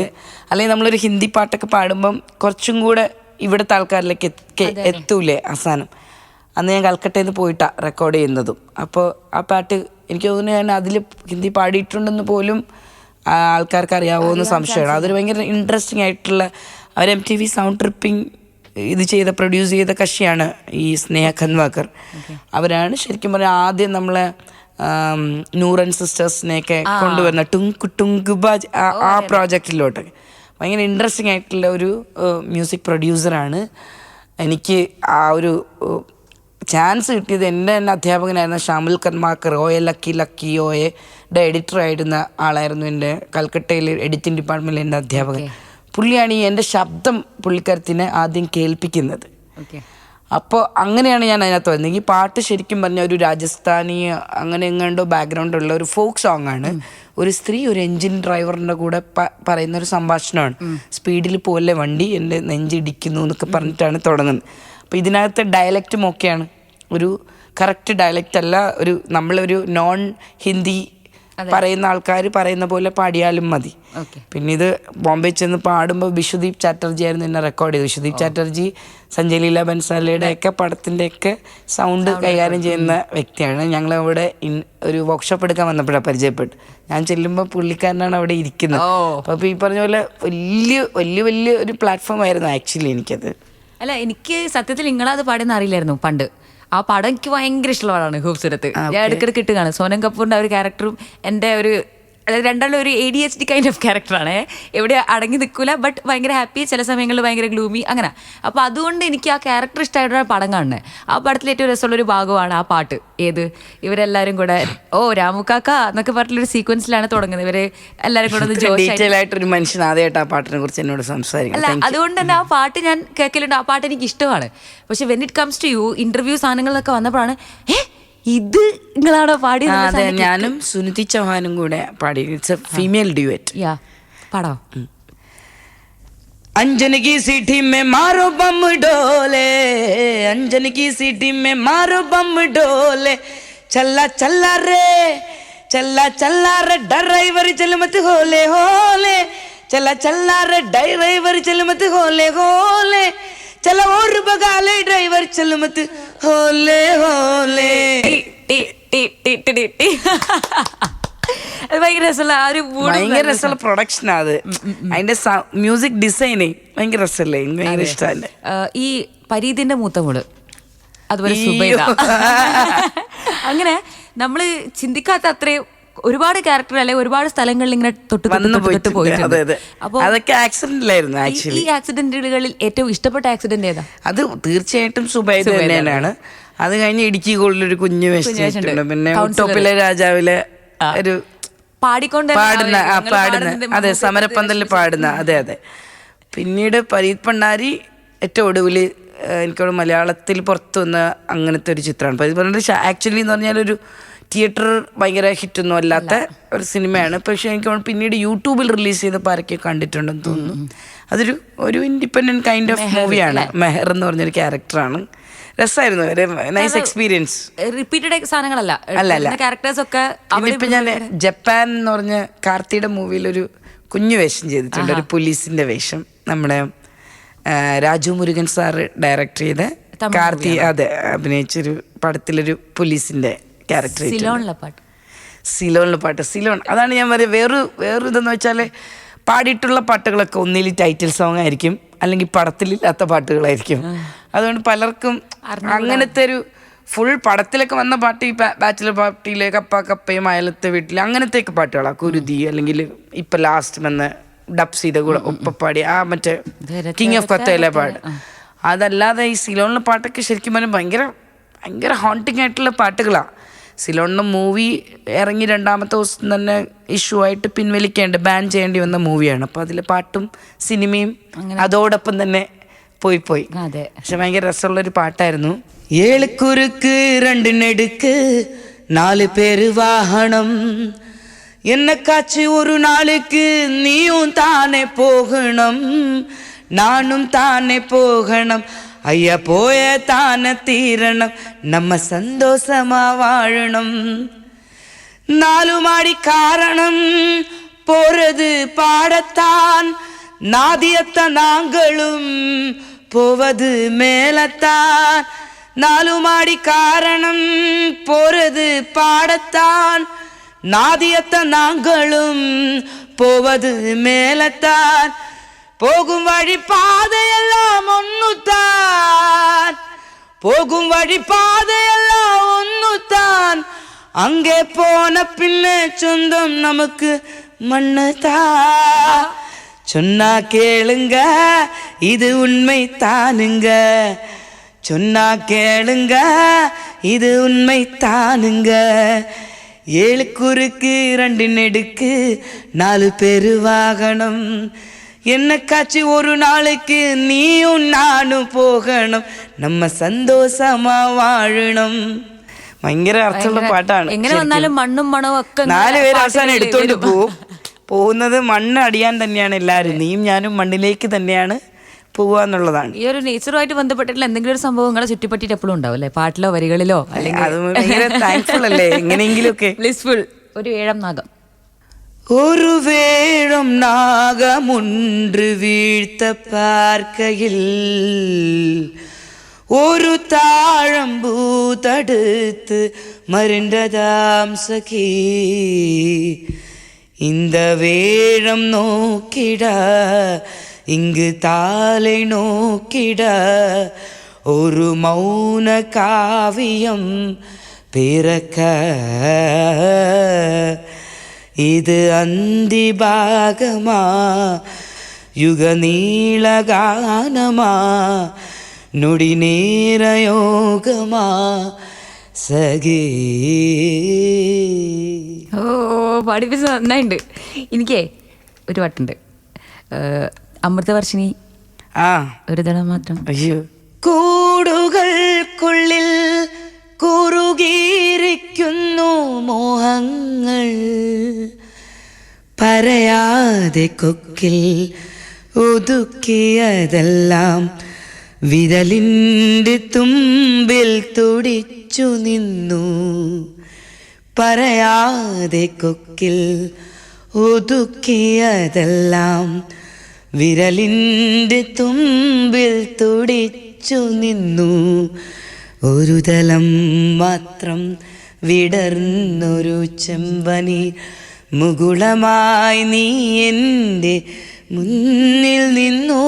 S1: അല്ലെങ്കിൽ നമ്മളൊരു ഹിന്ദി പാട്ടൊക്കെ പാടുമ്പം കുറച്ചും കൂടെ ഇവിടുത്തെ ആൾക്കാരിലേക്ക് എത്തൂലേ അവസാനം. അന്ന് ഞാൻ കൽക്കട്ടയിൽ നിന്ന് പോയിട്ടാണ് റെക്കോർഡ് ചെയ്യുന്നതും. അപ്പോൾ ആ പാട്ട് എനിക്ക് തോന്നുന്നു ഞാൻ അതിൽ ഹിന്ദി പാടിയിട്ടുണ്ടെന്ന് പോലും ആൾക്കാർക്ക് അറിയാവോ എന്ന് സംശയമാണ്. അതൊരു ഭയങ്കര ഇൻട്രസ്റ്റിംഗ് ആയിട്ടുള്ള, അവർ MTV സൗണ്ട് ട്രിപ്പിംഗ് പ്രൊഡ്യൂസ് ചെയ്ത കക്ഷിയാണ് ഈ സ്നേഹ ഖൻവാക്കർ. അവരാണ് ശരിക്കും പറഞ്ഞാൽ ആദ്യം നമ്മളെ നൂറൻ സിസ്റ്റേഴ്സിനെയൊക്കെ കൊണ്ടുവരുന്ന ടുങ്ക് ബാജ് ആ പ്രോജക്റ്റിലോട്ട്. ഭയങ്കര ഇൻട്രസ്റ്റിംഗ് ആയിട്ടുള്ള ഒരു മ്യൂസിക് പ്രൊഡ്യൂസറാണ്. എനിക്ക് ആ ഒരു ചാൻസ് കിട്ടിയത് എൻ്റെ തന്നെ അധ്യാപകനായിരുന്ന ഷാമുൽ ഖൻവാക്കർ, ലക്കി ഓയുടെ എഡിറ്ററായിരുന്ന ആളായിരുന്നു എൻ്റെ കൽക്കട്ടയിൽ എഡിറ്റിംഗ് ഡിപ്പാർട്ട്മെൻറ്റിൽ എൻ്റെ അധ്യാപകൻ. പുള്ളിയാണ് ഈ എൻ്റെ ശബ്ദം പുള്ളിക്കാരത്തിനെ ആദ്യം കേൾപ്പിക്കുന്നത്. അപ്പോൾ അങ്ങനെയാണ് ഞാൻ അതിനകത്ത് വരുന്നത്. ഈ പാട്ട് ശരിക്കും പറഞ്ഞാൽ ഒരു രാജസ്ഥാനി അങ്ങനെ എങ്ങാണ്ടോ ബാക്ക്ഗ്രൗണ്ട് ഉള്ള ഒരു ഫോക്ക് സോങ് ആണ്. ഒരു സ്ത്രീ ഒരു എൻജിൻ ഡ്രൈവറിൻ്റെ കൂടെ പറയുന്ന ഒരു സംഭാഷണമാണ്. സ്പീഡിൽ പോലെ വണ്ടി എൻ്റെ നെഞ്ചിടിക്കുന്നു എന്നൊക്കെ പറഞ്ഞിട്ടാണ് തുടങ്ങുന്നത്. അപ്പോൾ ഇതിനകത്തെ ഡയലക്റ്റും ഒക്കെയാണ് ഒരു കറക്റ്റ് ഡയലക്റ്റ് അല്ല, നമ്മളൊരു നോൺ ഹിന്ദി പറയുന്ന ആൾക്കാർ പറയുന്ന പോലെ പാടിയാലും മതി. പിന്നെ ഇത് ബോംബെ ചെന്ന് പാടുമ്പോൾ വിശ്വദീപ് ചാറ്റർജി ആയിരുന്നു എന്നെ റെക്കോർഡ് ചെയ്തത്. വിശ്വദീപ് ചാറ്റർജി സഞ്ജയ് ലീല ബൻസാലയുടെ ഒക്കെ പടത്തിൻ്റെയൊക്കെ സൗണ്ട് കൈകാര്യം ചെയ്യുന്ന വ്യക്തിയാണ്. ഞങ്ങളവിടെ ഒരു വർക്ക്ഷോപ്പ് എടുക്കാൻ വന്നപ്പോഴാണ് പരിചയപ്പെട്ടു. ഞാൻ ചെല്ലുമ്പോൾ പുള്ളിക്കാരനാണ് അവിടെ ഇരിക്കുന്നത്. അപ്പോൾ ഈ പറഞ്ഞ പോലെ വലിയ ഒരു പ്ലാറ്റ്ഫോം ആയിരുന്നു ആക്ച്വലി എനിക്കത്.
S2: അല്ല, എനിക്ക് സത്യത്തിൽ നിങ്ങളത് പാടുന്ന അറിയില്ലായിരുന്നു പണ്ട്. ആ പടം എനിക്ക് ഭയങ്കര ഇഷ്ടമുള്ള പടമാണ് ഖൂബ്സൂരത്ത്. ഞാൻ ഇടയ്ക്കിടയ്ക്ക് ഇട്ട് കാണും. സോനം കപൂറിൻ്റെ ഒരു ക്യാരക്ടറും എൻ്റെ ഒരു രണ്ടാളും ഒരു ADHD കൈൻഡ് ഓഫ് ക്യാരക്ടറാണ്. എവിടെ അടങ്ങി നിൽക്കില്ല, ബട്ട് ഭയങ്കര ഹാപ്പി, ചില സമയങ്ങളിൽ ഭയങ്കര ഗ്ലൂമി, അങ്ങനെ. അപ്പോൾ അതുകൊണ്ട് എനിക്ക് ആ ക്യാരക്ടർ ഇഷ്ടമായിട്ടാണ് പടം കാണുന്നത്. ആ പടത്തിൽ ഏറ്റവും രസമുള്ളൊരു ഭാഗമാണ് ആ പാട്ട്. ഇവരെല്ലാവരും കൂടെ രാമുക്കാക്ക എന്നൊക്കെ പറഞ്ഞിട്ടൊരു സീക്വൻസിലാണ് തുടങ്ങുന്നത്. ഇവര് എല്ലാവരും കൂടെ
S1: ഒരു മനുഷ്യൻ ആദ്യമായിട്ട് ആ പാട്ടിനെ കുറിച്ച് എന്നോട് സംസാരിക്കും.
S2: അല്ല, അതുകൊണ്ട് തന്നെ ആ പാട്ട് ഞാൻ കേൾക്കലുണ്ട്. ആ പാട്ട് എനിക്ക് ഇഷ്ടമാണ്. പക്ഷെ when it comes to you, interview സാധനങ്ങളൊക്കെ വന്നപ്പോഴാണ് ഇത് നിങ്ങളാണോ പാടിയത്?
S1: ഞാനും സുനിധി ചൗഹാനും കൂടെ പാടി. It's A female duet.
S2: പാടാ.
S1: अंजन की सीटी में मारो बम डोले, अंजन की सीटी में मारो बम डोले, चला चला रे ड्राइवर चल मत होले होले, चला चला रे ड्राइवर चल मत होले होले, चला और बगाले ड्राइवर चल मत होले होले.
S2: ഭയങ്കര
S1: രസമുള്ള പ്രൊഡക്ഷനാ അത്. അതിന്റെ മ്യൂസിക് ഡിസൈന് ഭയങ്കര രസമല്ലേ, ഭയങ്കര ഇഷ്ടമല്ലേ.
S2: ഈ പരീതിന്റെ മൂത്തമോള്, അതുപോലെ സുബൈദ, അങ്ങനെ നമ്മള് ചിന്തിക്കാത്ത അത്രയും ഒരുപാട് ക്യാരക്ടർ അല്ലെ ഒരുപാട് സ്ഥലങ്ങളിൽ ഇങ്ങനെ തൊട്ട് പോയിട്ടുണ്ട്.
S1: അപ്പൊ അതൊക്കെ ആക്സിഡന്റിലായിരുന്നു.
S2: ഈ ആക്സിഡന്റുകളിൽ ഏറ്റവും ഇഷ്ടപ്പെട്ട ആക്സിഡന്റ് ഏതാ?
S1: അത് തീർച്ചയായിട്ടും സുബൈദ തന്നെയാണ്. അത് കഴിഞ്ഞ് ഇടുക്കി ഗോൾഡിലൊരു കുഞ്ഞു വേഷം, പിന്നെ ടോപ്പിലെ രാജാവിലെ ഒരു പാടുന്ന അതെ, സമരപ്പന്തലിൽ പാടുന്ന, അതെ. പിന്നീട് പരീത് പണ്ടാരി ഏറ്റവും ഒടുവിൽ എനിക്കോട് മലയാളത്തിൽ പുറത്തു വന്ന അങ്ങനത്തെ ഒരു ചിത്രമാണ്. പരീത് പണ്ടാരി ആക്ച്വലി എന്ന് പറഞ്ഞാൽ ഒരു തിയേറ്റർ ഭയങ്കര ഹിറ്റൊന്നും അല്ലാത്ത ഒരു സിനിമയാണ്. പക്ഷെ എനിക്ക് പിന്നീട് യൂട്യൂബിൽ റിലീസ് ചെയ്തപ്പോൾ ആരൊക്കെ കണ്ടിട്ടുണ്ടെന്ന് തോന്നുന്നു. ഒരു ഇൻഡിപെൻഡന്റ് കൈൻഡ് ഓഫ് മൂവിയാണ്. മെഹർ എന്ന് പറഞ്ഞൊരു ക്യാരക്ടറാണ്. രസമായിരുന്നു, ഒരു നൈസ് എക്സ്പീരിയൻസ്.
S2: റിപ്പീറ്റഡ് സാധനങ്ങളല്ല, ക്യാരക്ടേഴ്സ് ഒക്കെ.
S1: ഇപ്പൊ ഞാൻ ജപ്പാൻ എന്ന് പറഞ്ഞ കാർത്തിയുടെ മൂവിയിലൊരു കുഞ്ഞു വേഷം ചെയ്തിട്ടുണ്ട്, ഒരു പോലീസിന്റെ വേഷം. നമ്മുടെ രാജു മുരുകൻ സാറ് ഡയറക്ട് ചെയ്ത് കാർത്തി അഭിനയിച്ചൊരു പടത്തിലൊരു പോലീസിന്റെ ക്യാരക്ടർ. സിലോണിലെ പാട്ട്. സിലോൺ, അതാണ് ഞാൻ പറയുക. വേറൊരു ഇതെന്ന് വെച്ചാല് പാടിയിട്ടുള്ള പാട്ടുകളൊക്കെ ഒന്നിൽ ടൈറ്റിൽ സോങ് ആയിരിക്കും, അല്ലെങ്കിൽ പടത്തിലില്ലാത്ത പാട്ടുകളായിരിക്കും. അതുകൊണ്ട് പലർക്കും അങ്ങനത്തെ ഫുൾ പടത്തിലൊക്കെ വന്ന പാട്ട് ഈ ബാച്ചിലർ പാർട്ടിയിലെ കപ്പ കപ്പയും അയലത്തെ വീട്ടിൽ അങ്ങനത്തെയൊക്കെ പാട്ടുകളാണ്. കുരുതി അല്ലെങ്കിൽ ഇപ്പം ലാസ്റ്റ് വന്ന ഡബ് ചെയ്ത കൂടെ ഒപ്പപ്പാടി ആ മറ്റേ കിങ് ഓഫ് കത്തയിലെ പാട്ട്. അതല്ലാതെ ഈ സിലോണിലെ പാട്ടൊക്കെ ശരിക്കും പറഞ്ഞാൽ ഭയങ്കര ഭയങ്കര ഹോണ്ടിങ് ആയിട്ടുള്ള പാട്ടുകളാണ്. സിലോണിൻ്റെ മൂവി ഇറങ്ങി 2ാമത്തെ ദിവസം തന്നെ ഇഷ്യൂ ആയിട്ട് ബാൻ ചെയ്യേണ്ടി വന്ന മൂവിയാണ്. അപ്പോൾ അതിലെ പാട്ടും സിനിമയും അതോടൊപ്പം തന്നെ പോയി. പക്ഷെ ഭയങ്കര രസമുള്ളൊരു പാട്ടായിരുന്നു. 7 കുറുക്ക് 2 നെടുക്ക് 4 பேரு வாகனம் என்ன காட்சி ஒரு நாளுக்கு நீயும் தானே போகணும் நானும் தானே போகணும் ஐயா போய தானே தீரணும் நம்ம சந்தோஷமா வாழணும் 4 மாடி காரணம் போறது பாடத்தான் நாதியத்த நாங்களும் போவது மேலத்தான் 4 மாடி காரணம் போறது பாடத்தான் நாதியத்த நாங்களும் போவது மேலத்தான் போகும் வழி பாதையெல்லாம் ஒன்னுத்தான் போகும் வழி பாதையெல்லாம் ஒன்னுத்தான் அங்கே போன பின்ன சொந்தம் நமக்கு மண்ணுதான் சொன்னா கேளுங்க இது உண்மை தானுங்க சொன்னா கேளுங்க இது உண்மை தானுங்க 7 குறுக்கு 2 நெடுக்கு 4 பேரு வாகனம் என்ன காட்சி ஒரு நாளைக்கு நீயும் நானும் போகணும் நம்ம സന്തോഷമാ വാഴണം. ഭയങ്കര അർത്ഥമുള്ള പാട്ടാണ്.
S2: എങ്ങനെ വന്നാലും മണ്ണും മണവും ഒക്കെ
S1: 4 പേര് അവസാനം എടുത്തോണ്ട് പോകുന്നത് മണ്ണ് അടിയാൻ തന്നെയാണ്. എല്ലാവരും നീയും ഞാനും മണ്ണിലേക്ക് തന്നെയാണ് പോവാന്നുള്ളതാണ്.
S2: ഈ ഒരു നേച്ചറുമായിട്ട് ബന്ധപ്പെട്ടിട്ടുള്ള എന്തെങ്കിലും ഒരു സംഭവം നിങ്ങളെ ചുറ്റിപ്പറ്റിയിട്ട് എപ്പോഴും ഉണ്ടാവും അല്ലേ? പാട്ടിലോ വരികളിലോ അല്ലെങ്കിൽ
S1: താങ്ക്ഫുൾ അല്ലേ എങ്ങനെയെങ്കിലുമൊക്കെ.
S2: ബ്ലിസ്ഫുൾ. ഒരു വേഴം നാഗം.
S1: ഒരു വേഴം നാഗം ഒன்று വീഴ്ത്ത പാർക്കയിൽ ഒരു താഴമ്പൂ തടുത്ത് മരുണ്ടതാം സഖി இந்த வேழம் நோக்கிட இங்கு தாலை நோக்கிட ஒரு மௌன காவியம் பிறக்க இது அந்தி பாகமா யுக நீள கானமா நொடி நேர யோகமா സഖി.
S2: ഓ പഠിപ്പിച്ച നന്നായിട്ടുണ്ട്. എനിക്കേ ഒരു പാട്ടുണ്ട്, അമൃതവർഷിണി. ഒരു ദളം മാത്രം.
S1: അയ്യോ. കൂടുകൾക്കുള്ളിൽ കുറുകിയിരിക്കുന്നു മോഹങ്ങൾ പറയാതെ കൊക്കിൽ ഒതുക്കിയതെല്ലാം വിരലിൻ്റെ തുമ്പിൽ തുടിച്ചു നിന്നു പറയാതെ കൊക്കിൽ ഒതുക്കിയതെല്ലാം വിരലിൻ്റെ തുമ്പിൽ തുടിച്ചു നിന്നു ഒരു തലം മാത്രം വിടർന്നൊരു ചെമ്പനീർ മുകുളമായി നീ എൻ്റെ മുന്നിൽ നിന്നു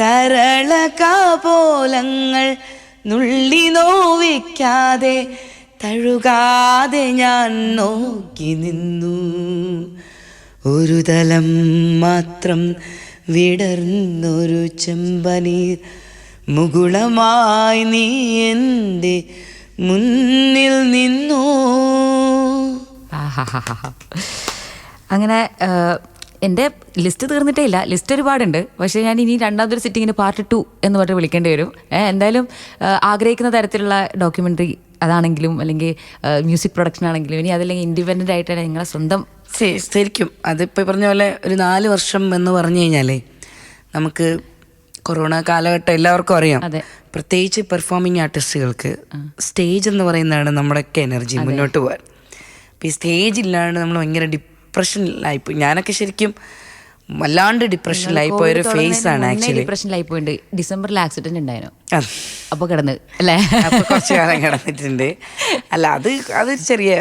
S1: തരള കാപോലങ്ങൾ നുള്ളി നോവിക്കാതെ തഴുകാതെ ഞാൻ നോക്കി നിന്നു ഒരു തലം മാത്രം വിടർന്നൊരു ചെമ്പനീർ മുകുളമായി നീ എൻ്റെ മുന്നിൽ നിന്നു.
S2: അങ്ങനെ എൻ്റെ ലിസ്റ്റ് തീർന്നിട്ടേ ഇല്ല, ലിസ്റ്റ് ഒരുപാടുണ്ട്. പക്ഷേ ഞാൻ ഇനി രണ്ടാമതൊരു സിറ്റിങ്ങിന് പാർട്ട് 2 എന്ന് പറഞ്ഞ് വിളിക്കേണ്ടി വരും. എന്തായാലും ആഗ്രഹിക്കുന്ന തരത്തിലുള്ള ഡോക്യുമെൻ്ററി അതാണെങ്കിലും അല്ലെങ്കിൽ മ്യൂസിക് പ്രൊഡക്ഷൻ ആണെങ്കിലും ഇനി അതല്ലെങ്കിൽ ഇൻഡിപെൻഡൻ്റ് ആയിട്ടാണ് നിങ്ങളെ സ്വന്തം.
S1: ശരിക്കും അതിപ്പോൾ പറഞ്ഞ പോലെ ഒരു 4 വർഷം എന്ന് പറഞ്ഞു കഴിഞ്ഞാലേ നമുക്ക് കൊറോണ കാലഘട്ടം എല്ലാവർക്കും അറിയാം. പ്രത്യേകിച്ച് പെർഫോമിങ് ആർട്ടിസ്റ്റുകൾക്ക് സ്റ്റേജ് എന്ന് പറയുന്നതാണ് നമ്മുടെയൊക്കെ എനർജി മുന്നോട്ട് പോകാൻ. അപ്പോൾ ഈ സ്റ്റേജ് ഇല്ലാണ്ട് നമ്മൾ ഭയങ്കര ഡിപ്രഷനിലായിപ്പോയി. ഞാനൊക്കെ ശരിക്കും വല്ലാണ്ട് ഡിപ്രഷനിലായിപ്പോയൊരു ഫേസ് ആണ് ആക്ച്വലി.
S2: ഡിപ്രഷനിലായി പോയിട്ടുണ്ട്. ഡിസംബറിൽ ആക്സിഡന്റ് ഉണ്ടായിരുന്നു, അപ്പോൾ കിടന്ന് അല്ലേ,
S1: അപ്പോൾ കുറച്ച് കാലം കിടന്നിട്ടുണ്ട്. അല്ല അത് ചെറിയ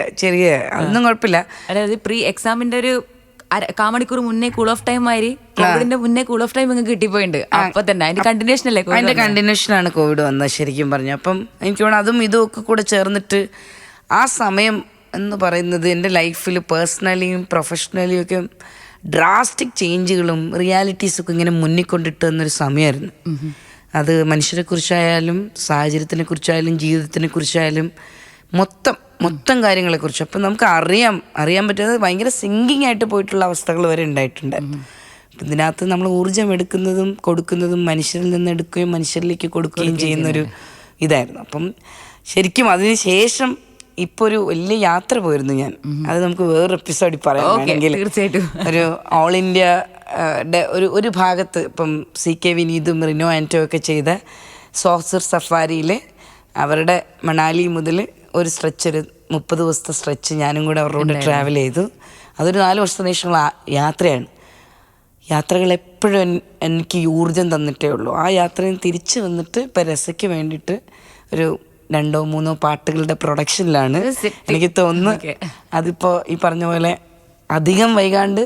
S1: അതൊന്നും കുഴപ്പമില്ല.
S2: അതായത് പ്രീ എക്സാമിൻ്റെ ഒരു കാമണിക്കൂർ മുന്നേ കൂൾ ഓഫ് ടൈം ആയി കോവിഡിന്റെ മുന്നേ കൂൾ ഓഫ് ടൈം നിങ്ങൾക്ക് കിട്ടിപ്പോയിട്ടുണ്ട്. അപ്പൊ തന്നെ അതിന്റെ കണ്ടിന്യൂഷൻ അല്ലേ?
S1: അതിന്റെ കണ്ടിന്യൂഷനാണ് കോവിഡ് വന്നത് ശരിക്കും പറഞ്ഞു. അപ്പം എനിക്ക് തോന്നുന്നു അതും ഇതും ഒക്കെ കൂടെ ചേർന്നിട്ട് ആ സമയം എന്ന് പറയുന്നത് എൻ്റെ ലൈഫിൽ പേഴ്സണലിയും പ്രൊഫഷണലിയും ഒക്കെ ഡ്രാസ്റ്റിക് ചേഞ്ചുകളും റിയാലിറ്റീസൊക്കെ ഇങ്ങനെ മുന്നിൽ കൊണ്ടിട്ട് എന്നൊരു സമയമായിരുന്നു. അത് മനുഷ്യരെക്കുറിച്ചായാലും സാഹചര്യത്തിനെ കുറിച്ചായാലും ജീവിതത്തിനെ കുറിച്ചായാലും മൊത്തം കാര്യങ്ങളെക്കുറിച്ച്. അപ്പം നമുക്ക് അറിയാൻ പറ്റാതെ ഭയങ്കര സിങ്കിങ് ആയിട്ട് പോയിട്ടുള്ള അവസ്ഥകൾ വരെ ഉണ്ടായിട്ടുണ്ട്. അപ്പം ഇതിനകത്ത് നമ്മൾ ഊർജ്ജം എടുക്കുന്നതും കൊടുക്കുന്നതും മനുഷ്യരിൽ നിന്ന് എടുക്കുകയും മനുഷ്യരിലേക്ക് കൊടുക്കുകയും ചെയ്യുന്നൊരു ഇതായിരുന്നു. അപ്പം ശരിക്കും അതിന് ശേഷം ഇപ്പോൾ ഒരു വലിയ യാത്ര പോയിരുന്നു ഞാൻ. അത് നമുക്ക് വേറൊരു എപ്പിസോഡിൽ പറയാമെങ്കിൽ
S2: തീർച്ചയായിട്ടും
S1: ഒരു ഓൾ ഇന്ത്യ ഒരു ഭാഗത്ത് ഇപ്പം CK വിനീതും റിനോ ആൻറ്റോ ഒക്കെ ചെയ്ത സോസർ സഫാരിയിൽ അവരുടെ മണാലി മുതൽ ഒരു സ്ട്രെച്ച്, ഒരു 30 ദിവസത്തെ സ്ട്രെച്ച് ഞാനും കൂടെ അവരോട് ട്രാവൽ ചെയ്തു. അതൊരു 4 വർഷത്തിന് ശേഷമുള്ള യാത്രയാണ്. യാത്രകൾ എപ്പോഴും എനിക്ക് ഊർജം തന്നിട്ടേ ഉള്ളൂ. ആ യാത്രയിൽ തിരിച്ചു വന്നിട്ട് ഇപ്പം രസയ്ക്ക് വേണ്ടിയിട്ട് ഒരു 2-3 പാട്ടുകളുടെ പ്രൊഡക്ഷനിലാണ്. എനിക്ക് തോന്നുന്നു അതിപ്പോൾ ഈ പറഞ്ഞ പോലെ അധികം വൈകാണ്ട്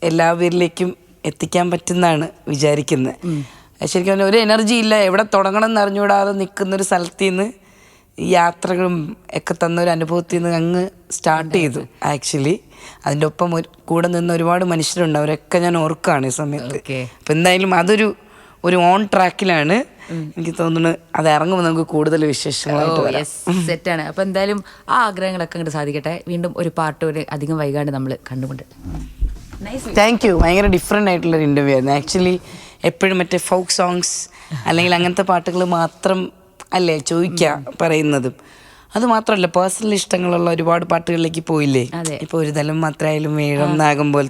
S1: എല്ലാവരിലേക്കും എത്തിക്കാൻ പറ്റുന്നതാണ് വിചാരിക്കുന്നത്. ശരിക്കും പറഞ്ഞാൽ ഒരു എനർജി ഇല്ല, എവിടെ തുടങ്ങണം എന്ന് അറിഞ്ഞുകൂടാതെ നിൽക്കുന്നൊരു സ്ഥലത്തു നിന്ന് ഈ യാത്രകളും ഒക്കെ തന്നൊരു അനുഭവത്തിൽ നിന്ന് അങ്ങ് സ്റ്റാർട്ട് ചെയ്തു ആക്ച്വലി. അതിൻ്റെ ഒപ്പം കൂടെ നിന്ന് ഒരുപാട് മനുഷ്യരുണ്ട്, അവരൊക്കെ ഞാൻ ഓർക്കുകയാണ് ഈ സമയത്ത്. അപ്പം എന്തായാലും ഒരു ഓൺ ട്രാക്കിലാണ്. എനിക്ക് തോന്നുന്നു അത് ഇറങ്ങുമ്പോൾ നമുക്ക് കൂടുതൽ വിശേഷങ്ങളായിട്ട് വരാം.
S2: സെറ്റാണ്. അപ്പം എന്തായാലും ആ ആഗ്രഹങ്ങളൊക്കെ അങ്ങോട്ട് സാധിക്കട്ടെ. വീണ്ടും ഒരു പാട്ട് ഒരു അധികം വൈകാണ്ട് നമ്മൾ കണ്ടുകൊണ്ട്.
S1: Thank you. ഭയങ്കര ഡിഫറെൻ്റ് ആയിട്ടുള്ളൊരു ഇൻ്റർവ്യൂ ആയിരുന്നു ആക്ച്വലി. എപ്പോഴും മറ്റേ ഫോക്ക് സോങ്സ് അല്ലെങ്കിൽ അങ്ങനത്തെ പാട്ടുകൾ മാത്രം അല്ലേ പറയുന്നതും. അത് മാത്രമല്ല പേഴ്സണൽ ഇഷ്ടങ്ങളുള്ള ഒരുപാട് പാട്ടുകളിലേക്ക് പോയില്ലേ. ഇപ്പോൾ ഒരു തലം മാത്രമായാലും വേഴൊന്നാകുമ്പോൾ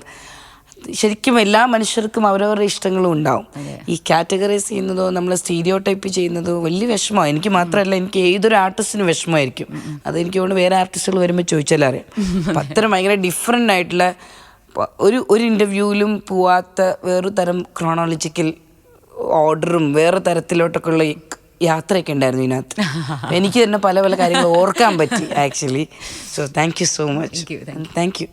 S1: ശരിക്കും എല്ലാ മനുഷ്യർക്കും അവരവരുടെ ഇഷ്ടങ്ങളും ഉണ്ടാവും. ഈ കാറ്റഗറൈസ് ചെയ്യുന്നതോ നമ്മൾ സ്റ്റീരിയോ ടൈപ്പ് ചെയ്യുന്നതോ വലിയ വിഷമമാണ്. എനിക്ക് മാത്രമല്ല, എനിക്ക് ഏതൊരു ആർട്ടിസ്റ്റിനും വിഷമമായിരിക്കും. അതെനിക്ക് തോന്നുന്നു വേറെ ആർട്ടിസ്റ്റുകൾ വരുമ്പോൾ ചോദിച്ചാൽ അറിയാം. അപ്പം അത്തരം ഭയങ്കര ഡിഫറെൻ്റ് ആയിട്ടുള്ള ഒരു ഇൻ്റർവ്യൂവിലും പോവാത്ത വേറൊരു തരം ക്രോണോളജിക്കൽ ഓർഡറും വേറെ തരത്തിലോട്ടൊക്കെ ഉള്ള യാത്രയൊക്കെ ഉണ്ടായിരുന്നു ഇതിനകത്ത്. എനിക്ക് തന്നെ പല കാര്യങ്ങൾ ഓർക്കാൻ പറ്റി actually. So thank you so much. Thank you.